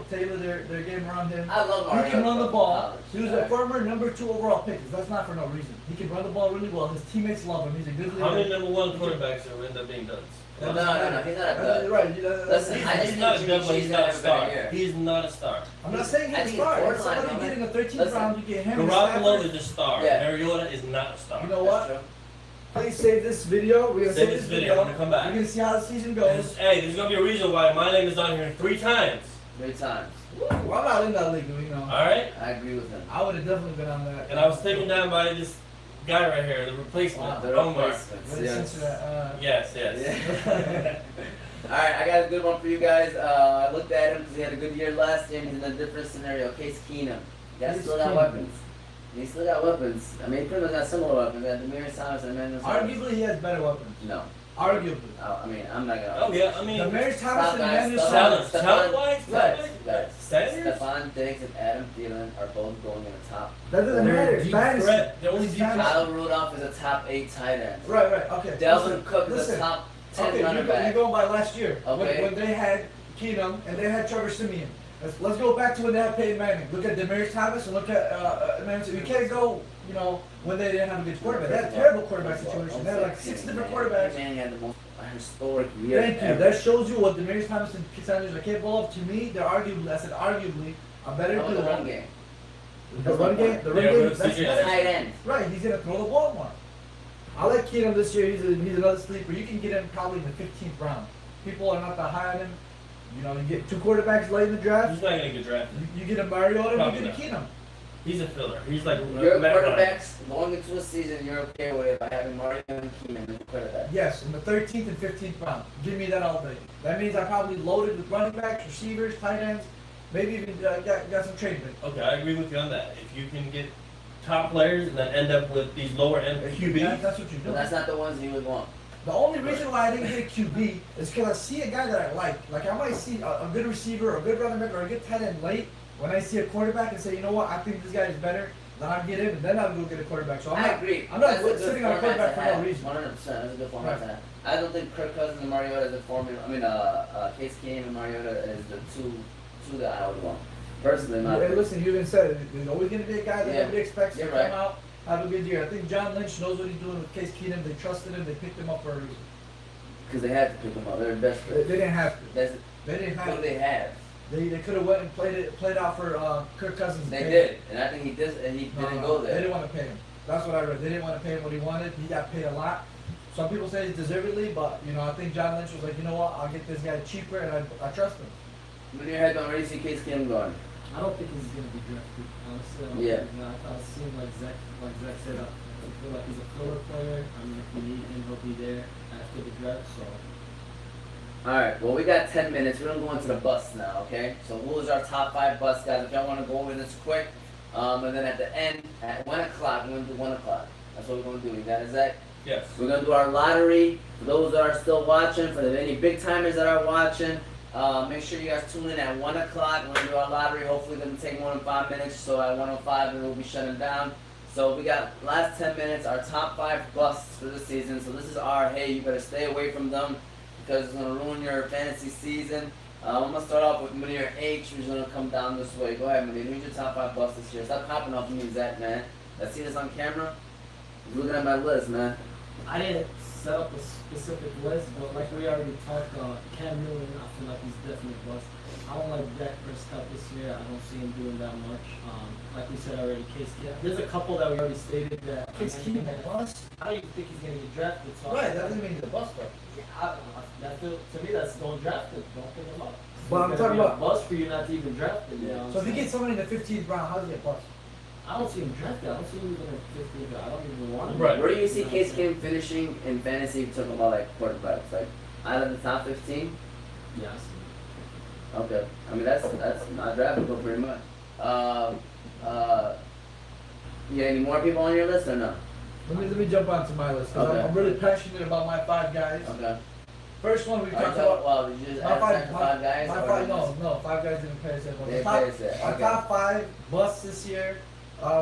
tailor their game around him. I love Mariota. He can run the from ball. college. He was a former number 2 overall pick. That's not for no reason. He can run the ball really well. His teammates love him. He's a good leader. How many number 1 quarterbacks have end up being duds? No, he's not a dud. Right. Listen, I just He's not a think dud, but Jimmy he's G's not a gonna have a star. better year. He's not a star. I'm not saying I he's a think star. it's If somebody borderline, get in the 13th Listen. round, you get him. and Garoppolo Stafford. is a star. Yeah. Mariota is not a star. You know That's what? true. Please save this video. We're gonna Save this video. I'm gonna come back. We're gonna see how the season Hey, goes. there's gonna be a reason why my name is on here 3 times. 3 times. Well, I'm not in that league, you know. Alright? I agree with him. I would have definitely been on that. And I was taken down by this guy right here, the replacement. The Omar. replacements, What is yes. censor that? Yes. Yeah. Alright, I got a good one for you guys. I looked at him because he had a good year last year and he's in a different scenario. Case Keenum. You guys Case still got Keenum. weapons. He still got weapons. I mean, he pretty much got similar weapons. He got Demarius Thomas and Emmanuel Sanders. Arguably, he has better weapons. No. Arguably. I mean, I'm not gonna. Oh yeah, I mean, Demarius Thomas Stop, and guys, Emmanuel stop. Sanders. talent-wise, Guys, Sanders? Stephon Diggs and Adam Thielen are both going in the top. That doesn't They're matter. deep Fantasy. threat. They're only It's deep fantasy. Kyle Rudolph is a top 8 tight end. Right, okay. Delvin Cook is a listen. top 10 Okay, running you're back. going by last year. Okay. When they had Keenum and they had Trevor Siemian. Let's go back to when they had Peyton Manning. Look at Demarius Thomas and look at Emmanuel. You can't go, when they didn't have a good quarterback. They had a terrible quarterback situation. They had like 6 different quarterbacks. Manning had the most historic year Thank you. ever. That shows you what Demarius Thomas and Sanders are capable of. To me, they're arguably, I said arguably, a better How about the run duo. game? The run game, Yeah, that's CJ. Tight end. right. He's gonna throw the ball more. I like Keenum this year. He's another sleeper. You can get him probably in the 15th round. People are not that high on him. You get 2 quarterbacks late in the draft. He's not gonna get drafted. You get a Mariota, Probably you get a not. Keenum. He's a filler. He's like Your Matt Ryan. quarterbacks going into a season, you're okay with it by having Mario and Keenan as your quarterback. Yes, in the 13th and 15th round. Give me that all day. That means I probably loaded with running backs, receivers, tight ends, maybe even got some trade picks. Okay, I agree with you on that. If you can get top players and then end up with these lower end QBs, That's what you're But doing. that's not the ones you would want. The only reason why I didn't get a QB is because I see a guy that I like. Like I might see a good receiver or a good running back or a good tight end late. When I see a quarterback and say, you know what, I think this guy is better, then I'll get him and then I'll go get a quarterback. So I agree. I'm not That's a good sitting on a format quarterback to for no have. reason. 100%. That's a good format Right. to have. I don't think Kirk Cousins and Mariota is a formula. Case Keenum and Mariota is the two that I would want. Personally, my Hey, opinion. listen, you even said it. There's always going to be a guy that Yeah, nobody expects to you're come right. out, have a good year. I think John Lynch knows what he's doing with Case Keenum. They trusted him. They picked him up for a reason. Because they had to pick them up. They're They desperate. didn't have to. That's They didn't what have do to. they have. They could have went and played out for Kirk Cousins. They did, and I think he did, and he No, didn't no, go They there. didn't want to pay him. That's what I read. They didn't want to pay him what he wanted. He got paid a lot. Some people say it's deservedly, but I think John Lynch was like, you know what? I'll get this guy cheaper, and I trust him. When your head going, where do you see Case Keenum going? I don't think he's gonna be drafted. Honestly, I don't Yeah. think, I seem like Zach said, I feel like he's a filler player. I mean, if we need him, he'll be there after the draft. So Alright, well we got 10 minutes. We're gonna go into the bust now, okay? So who is our top 5 bust guys? If y'all wanna go over this quick, and then at the end, at 1 o'clock, we're gonna do 1 o'clock. That's what we're gonna do. You got it, Zach? yes. We're gonna do our lottery. For those that are still watching, for any big timers that are watching, make sure you guys tune in at 1 o'clock. We're gonna do our lottery. Hopefully it doesn't take more than 5 minutes, so at 1:05 we'll be shutting down. So we got last 10 minutes, our top 5 busts for the season. So this is our, hey, you better stay away from them because it's gonna ruin your fantasy season. I'm gonna start off with Munir H, who's gonna come down this way. Go ahead, Munir. Who's your top 5 busts this year? Stop popping off me, Zach, man. I see this on camera. He's looking at my list, man. I didn't set up a specific list, but like we already talked, Cam Newton, I feel like he's definitely a bust. I don't like Dak Prescott this year. I don't see him doing that much. Like we said already, Case Keenum. There's a couple that we already stated that. Case Keenum a bust? I don't even think he's gonna get drafted. So Right, that doesn't mean he's a bust, though. Yeah, to me, that's don't draft it. Don't pick him up. But I'm It's talking gonna be about- a bust for you not to even draft him. You know what So if I'm you saying? get somebody in the 15th round, how's he a bust? I don't see him drafted. I don't see him even in 15th. I don't even want him. Right. Where do you see Case Keenum finishing in fantasy if you're talking about like quarterbacks? Like out of the top 15? Yeah, I see him. Okay. I mean that's not draftable pretty much. You got any more people on your list or no? Let me jump onto my list. 'Cause Okay. I'm really passionate about my 5 guys. Okay. First one we Are you talked talking, about. well, did you just My add five, Zach to 5 guys? my or five, just- no, 5 guys didn't pay attention. They The top, pay attention, our okay. top 5 busts this year.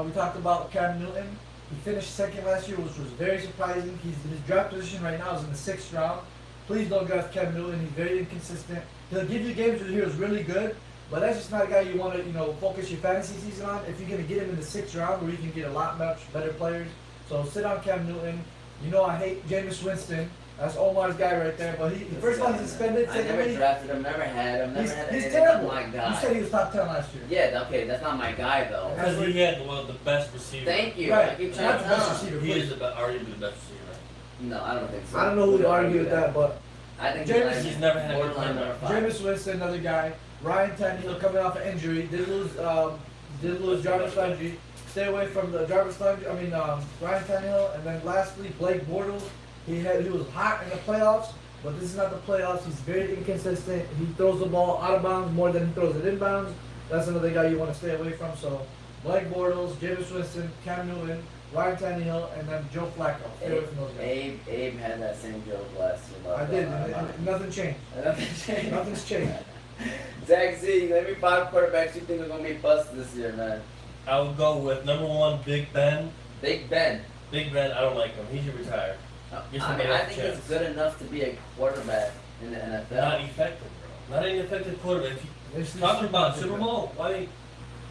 We talked about Cam Newton. He finished second last year, which was very surprising. His draft position right now is in the 6th round. Please don't draft Cam Newton. He's very inconsistent. He'll give you games where he was really good, but that's just not a guy you want to, focus your fantasy season on. If you're going to get him in the 6th round, where you can get a lot much better players. So sit on Cam Newton. I hate Jameis Winston. That's Omar's guy right there. But he first of all, he's suspended. I never Secondly, drafted him, never had him, never he's had anything. terrible. My You guy. said he was top 10 last year. Yeah, okay, that's not my guy though. Because he had one of the best receivers. Thank you. Right. I keep Not trying the to best tell him. receiver. He please. is arguably the best receiver. No, I don't think so. I don't know who would argue with that, but I think James- He's never had a good borderline quarterback. number 5. Jameis Winston, another guy. Ryan Tannehill coming off an injury. Did lose Jarvis Landry. Stay away from the Jarvis Landry. Ryan Tannehill. And then lastly, Blake Bortles. He was hot in the playoffs, but this is not the playoffs. He's very inconsistent. He throws the ball out of bounds more than he throws it in bounds. That's another guy you want to stay away from. So Blake Bortles, Jameis Winston, Cam Newton, Ryan Tannehill, and then Joe Flacco. Stay away from those guys. Abe had that same joke last year. I did, and nothing changed. Nothing's changed. Zack Z, let me 5 quarterbacks you think are gonna be bust this year, man. I would go with number 1, Big Ben. Big Ben. Big Ben, I don't like him. He should retire. Give I somebody mean, I else a think he's chance. good enough to be a quarterback in the NFL. Not effective, bro. Not an effective quarterback. If It's you talking about Super Bowl, why?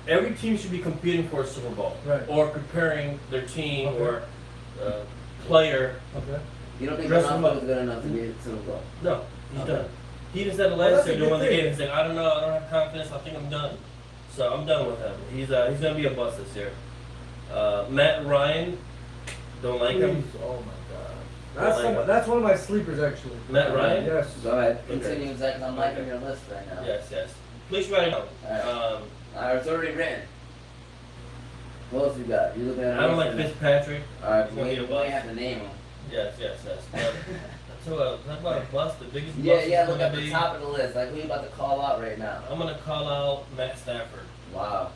Every team should be competing for a Super Bowl, Right. or preparing their team Okay. or player. Okay. You don't think Dress him Ronaldo up. is good enough to be a Super Bowl? No, he's Okay. done. He just said the Well, last that's a year during good the thing. game. He's like, I don't know, I don't have confidence. I think I'm done. So I'm done with him. He's gonna be a bust this year. Matt Ryan, don't like him. Please. Oh my god. Like- That's one of my sleepers actually. Matt Ryan. Yes. Go ahead. Okay. Continue, Zach, 'cause I'm liking your list right now. Yes. Please write it down. Alright. It's already written. What else you got? You looking at I don't like Fitzpatrick. Alright, He's we gonna be a ain't bust. have to name him. Yes. But talk about a bust. The biggest bust Yeah, is look gonna at the be. top of the list. Like, who you about to call out right now? I'm gonna call out Matt Stafford. Wow.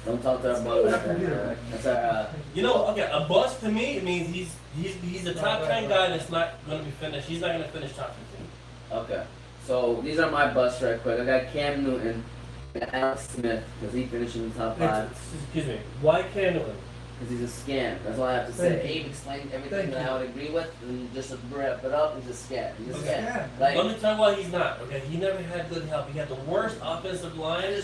Don't talk to our boy like that, man. That's our, You know, okay, a bust to me means he's a top 10 guy that's not gonna be finished. He's not gonna finish top 15. okay. So, these are my busts right quick. I got Cam Newton, I got Alex Smith, because he finished in the top 5. Excuse me. Why can't Newton? Because he's a scam. That's all I have to say. Thank you. Abe explained everything Thank that you. I would agree with, and just to wrap it up, he's a scam. He's a He's a scam. scam. Let Like, me tell you why he's not. Okay, he never had good help. He had the worst offensive line.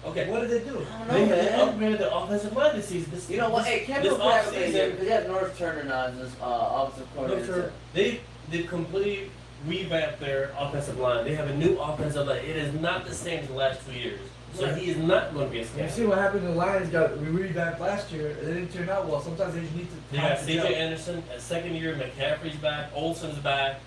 Okay, What did they do? I don't know, they man. upgraded the offensive line this season. You know what? Hey, Cam this Newton could have a good year offseason, because he has North Turner now as his offensive coordinator. they've completely revamped their offensive line. They have a new offensive line. It is not the same as the last 2 years. So Right. he is not going to be a You scam. see what happened? The Lions got revamped last year. It didn't turn out well. Sometimes they just need to. They got to CJ gel. Anderson at second year. McCaffrey's back. Olsen's back.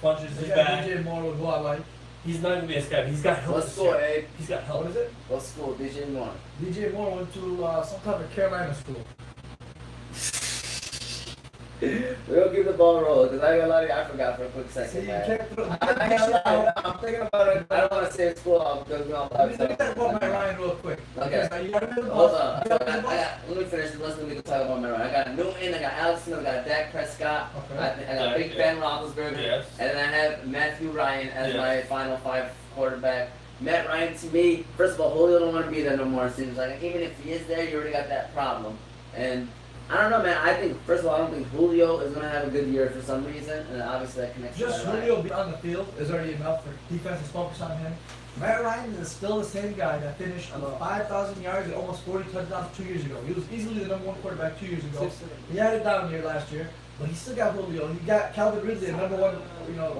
Funches They is got back. DJ Moore, who I like. He's not going to be a scam. He's got help. What this school, year. Abe? He's got help. What is it? What school? DJ Moore. DJ Moore went to some type of Carolina school. We're gonna keep the ball rolling because I got a lot of I forgot for a quick See, second, you man. can't throw. I got a lot. I'm thinking about it. I don't want to say school off because we're Let me talk about my Ryan real quick. Okay. Now, you got a Hold on. So let me finish this list and we can talk about my run. I got Newton, I got Alex Smith, I got Dak Prescott, Okay. I got Big Ben Roethlisberger, Yes. and then I have Matthew Ryan as Yes. my final 5 quarterback. Matt Ryan, to me, first of all, Julio don't want to be there no more. It seems like even if he is there, you already got that problem. And I don't know, man. I think first of all, I don't think Julio is gonna have a good year for some reason, and obviously that connects. Just to Matt Ryan. Julio being on the field is already enough for defense to focus on him. Matt Ryan is still the same guy that finished 5,000 yards and almost 40 touchdowns 2 years ago. He was easily the number 1 quarterback 2 years ago. He had it down here last year, but he still got Julio. He got Calvin Ridley, the number 1,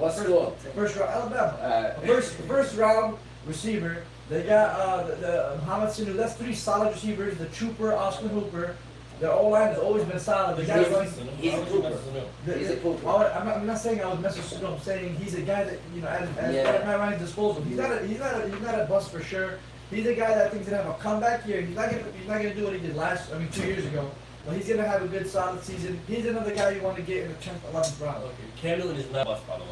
What school? first round, Alabama. First round receiver. They got the Muhammad Sanu. That's 3 solid receivers. The Trooper, Austin Hooper. Their O-line has always been solid. The guy runs. He's a pooper. He's a pooper. I'm not saying I was messing. I'm saying he's a guy that at Yeah. Matt Ryan's disposal. He's not a bust for sure. He's a guy that thinks he's gonna have a comeback year. He's not gonna do what he did 2 years ago. But he's gonna have a good solid season. He's another guy you want to get in the 10th, 11th round. Okay, Cam Newton is not a bust, by the way.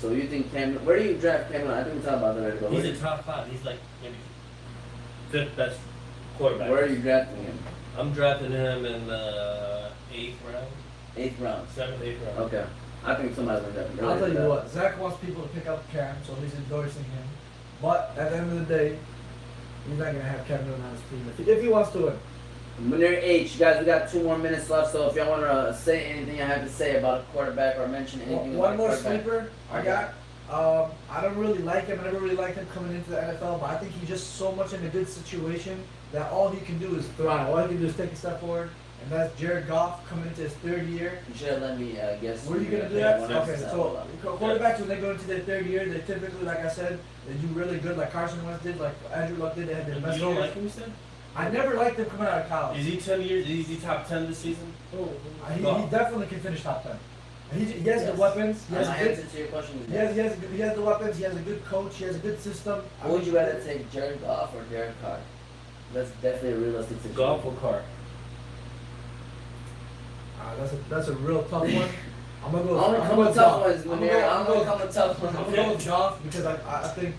So you think Cam? Where do you draft Cam? I think we talked about that already. But He's a top 5. He's like maybe 5th best quarterback. where are you drafting him? I'm drafting him in the 8th round, 8th round. 7th, 8th round. Okay. I think somebody's gonna draft him. I'll tell you what. Zach wants people to pick up Cam, so he's endorsing him. But at the end of the day, he's not gonna have Cam Newton on his team if he wants to win. When you're H, you guys, we got 2 more minutes left. So if y'all want to say anything I have to say about a quarterback or mention anything One about more a quarterback. sleeper I got. I don't really like him. I never really liked him coming into the NFL, but I think he's just so much in a good situation that all he can do is thrive. All he can do is take a step forward, and that's Jared Goff coming into his 3rd year. You should have let me guess. Were you gonna do Yeah, that? one Okay, else. so quarterbacks when they go into their 3rd year, they typically, like I said, they do really good, like Carson Wentz did, like Andrew Luck did. They had their You best don't years. like him, you said? I never liked him coming out of college. Is he 10 years? Is he top 10 this season? He definitely can finish top 10. He has the weapons. He has, My good, answer to your question is he, has, yes. he has the weapons. He has a good coach. He has a good system. Who would you rather take, Jared Goff or Derek Carr? That's definitely a realistic situation. Golf or car? That's a real tough one. I'm gonna go. Only I'm couple gonna tough go- ones, I'm gonna Manir. go- I'm I'm gonna gonna couple tough I'm ones. gonna go with Goff because I think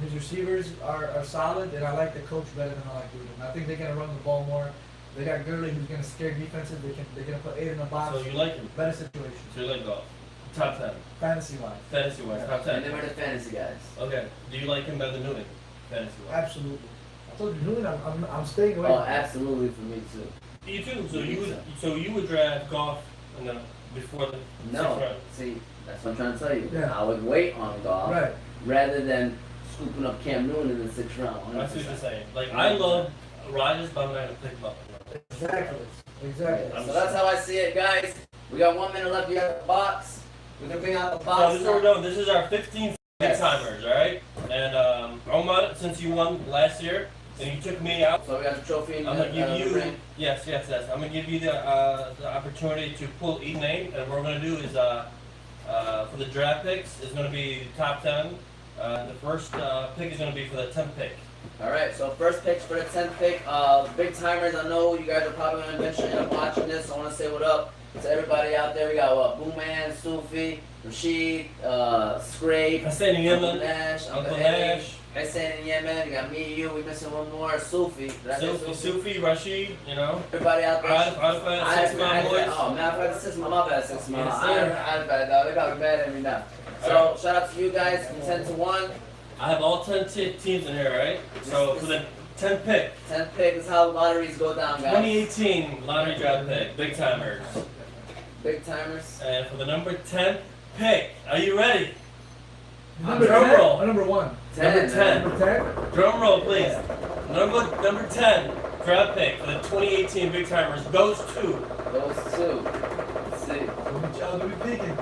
his receivers are solid, and I like the coach better than I like Gruden. I think they're gonna run the ball more. They got Gurley who's gonna scare defenses. They're gonna put 8 in the box. So you like him? Better situation. So you like golf? Top 10. Fantasy wise. Fantasy wise, top 10. And then we're the fantasy guys. Okay. Do you like him better than Newton? Fantasy wise. Absolutely. I told you, Newton, I'm staying away. Oh, absolutely for me too. You too. So Me you would, too. so you would draft golf in the before the No, sixth round. see, that's what I'm trying to tell you. Yeah. I would wait on Goff Right. rather than scooping up Cam Newton in the 6th round. I see what you're 100%. saying. Like I love Rodgers, but I'm not gonna pick him up. Exactly. Exactly. So that's how I see it, guys. We got 1 minute left. You got the box. We're gonna bring out the So box. this is what we're doing. This is our 15th Yes. timers, all right? And Omar, since you won last year and you took me out, So we got the trophy and I'm gonna give the you ring. yes. I'm gonna give you the opportunity to pull each name, and what we're gonna do is for the draft picks is gonna be top 10. The first pick is gonna be for the 10th pick. All right. So first picks for the 10th pick. Big timers. I know you guys are probably gonna eventually end up watching this. I want to say what up to everybody out there. We got Boomman, Sufi, Rashid, Scrape, Hussein and Uncle Yemen, Nash, Uncle Eddie, Nash, Hussein and Yemen. We got me, you. We missing one more. Sufi. Did I say Sufi, Rashid, you know, Everybody out there. Arafat, 6 my boys. Oh, matter of fact, 6 my bad, 6 my. Yes, sir. I bad, dog. They got me mad at me now. So shout out to you guys from 10 to 1. I have all 10 teams in here, right? So for the 10th pick, 10th pick is how lotteries go down, guys. 2018 lottery draft pick, big timers. Big timers. And for the number 10th pick, are you ready? Number Drum 10 roll. or number 1? Number 10. Number 10? Drum roll, please. Number 10 draft pick for the 2018 big timers goes to Those two. Let's see. What are we picking?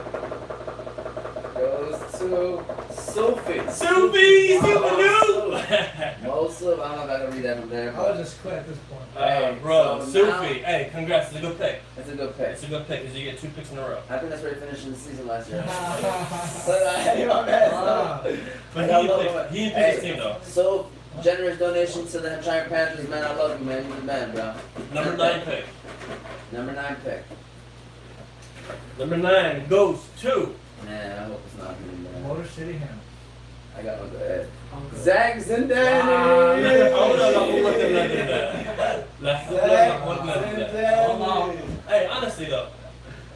Goes to Sophie. Sufi Oh, Sufi Most of, I don't know if I can read that from there, I would but just quit at this point. Hey, Bro, so Sufi. now- Hey, congrats. It's a good pick. it's a good pick. It's a good pick because you get 2 picks in a row. I think that's where he finished in the season last year. Ah. But hey, my man. Ah. But I he love picked, it. he picked his Hey. team though. So generous donation to the Giant Panthers, man. I love you, man. You're the man, bro. Number 9 pick. Number 9 pick. Number 9 goes to Man, I hope it's not me, man. Motor City Ham. I got my good. Uncle. Zack Zindani. Hey, honestly though,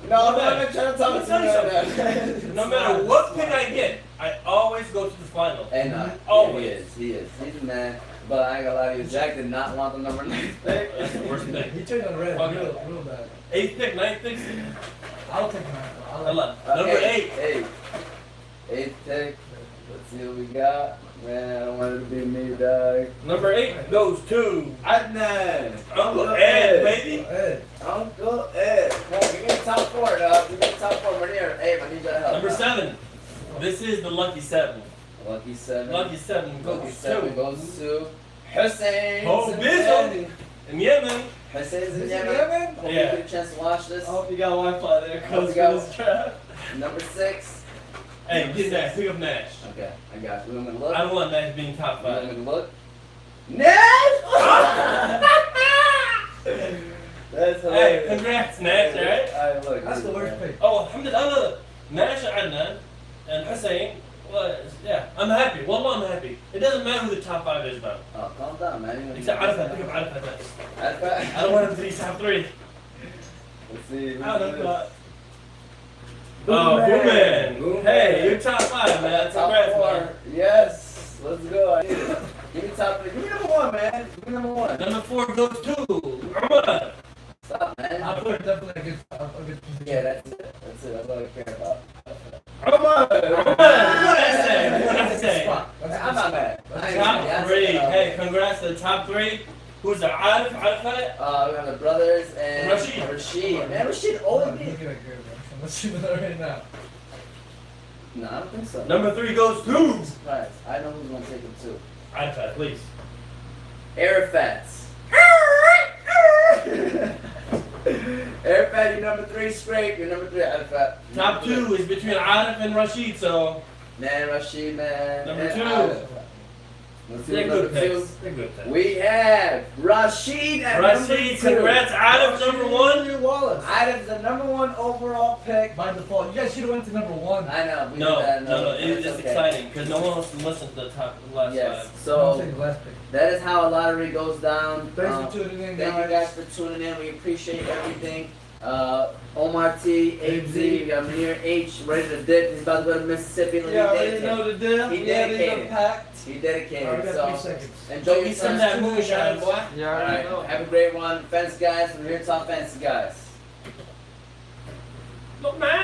No, I'm not trying to talk Let me to tell you you something. no matter what pick I get, I always go to the final. And Always. he is. He's the man. But I ain't gonna lie to you, Jack did not want the number 9 pick. That's the worst pick. He turned on red Fuck real bad. 8th pick, 9th pick, I'll take him out. 11th. Number 8. 8th pick. Let's see what we got. Man, I don't want it to be me, dog. Number 8 goes to Adnan. Uncle Ed, baby. Hey, Uncle Ed. Come on, give me the top 4, dog. Give me the top 4. We're near. Hey, I need your help. Number dog. 7. This is the lucky 7. Lucky 7. Lucky 7 Lucky goes 7 to goes to Hussein. Oh, Zindani. Bizzle. And Yemen. Hussein's in Is it Yemen. Yemen? Hope Yeah. you get a chance to watch this. I hope you got Wi-Fi there, Hope cause you got- for this draft. Number 6. Hey, get Nash. Pick up Nash. Okay, I got you. I'm gonna look. I don't want Nash being top I'm 5. gonna look. Nash! That's Hey, hilarious. congrats, Nash, alright? Alright, look. that's the worst pick. Oh, alhamdulillah. Nash and Adnan and Hussein. Well, yeah, I'm happy. Wallah, I'm happy. It doesn't matter who the top 5 is, man. Oh, calm down, man. Except Arafat. Pick up Arafat next. Arafat. I don't want him to be top 3. Let's see. who's I don't this? know. Oh, Boomman. Boomman. Hey, you're top 5, man. Top Congrats, 4. man. Yes. Let's go. I need it. Give me top 3. Give me number 1, man. Give me number 1. Number 4 goes to Umar. Stop, man. I'll put definitely a good position. Yeah, that's it. That's it. That's all I care about. Umar. What did I say? What did I say? I'm not mad. I ain't Top mad. 3. That's it. Hey, congrats to the top 3. Who's the Arafat? We have the brothers and Rashid. Rashid. Man, Rashid Hold older on, than look me. at that girl, bro. Let's see that right now. No, I don't think so. Number 3 goes to I'm surprised. I know who's gonna take him too. Arafat, Arafat. please. Airfat, you're number 3. Scrape, you're number 3. Airfat. Top 2 is between Arif and Rashid, so Man, Rashid, man. number And 2. Arif. Let's see They're number good picks. 2. They're good picks. We have Rashid at number 2. Rashid, congrats. Arif, number 1. Wallace. Arif's the number 1 overall pick. By default, you guys should have went to number 1. I know. We No, did that, no, but it's just okay. exciting because no one wants to listen to the last Yes. 5. So Last pick. that is how a lottery goes down. Thanks for tuning in, Thank you guys for tuning in. We appreciate everything. Omar T, AZ, we got Munir H, ready to dip. He's about to go to Mississippi. Yeah, already know the deal. He Yeah, these dedicated. are packed. He Alright, dedicated. we got 3 So seconds. enjoy Give me your some of first that 2 moonshine, guys. boy. Yeah, All I already right. know. Have a great one. Fantasy Guys. We're here to talk Fantasy Guys. Look, man.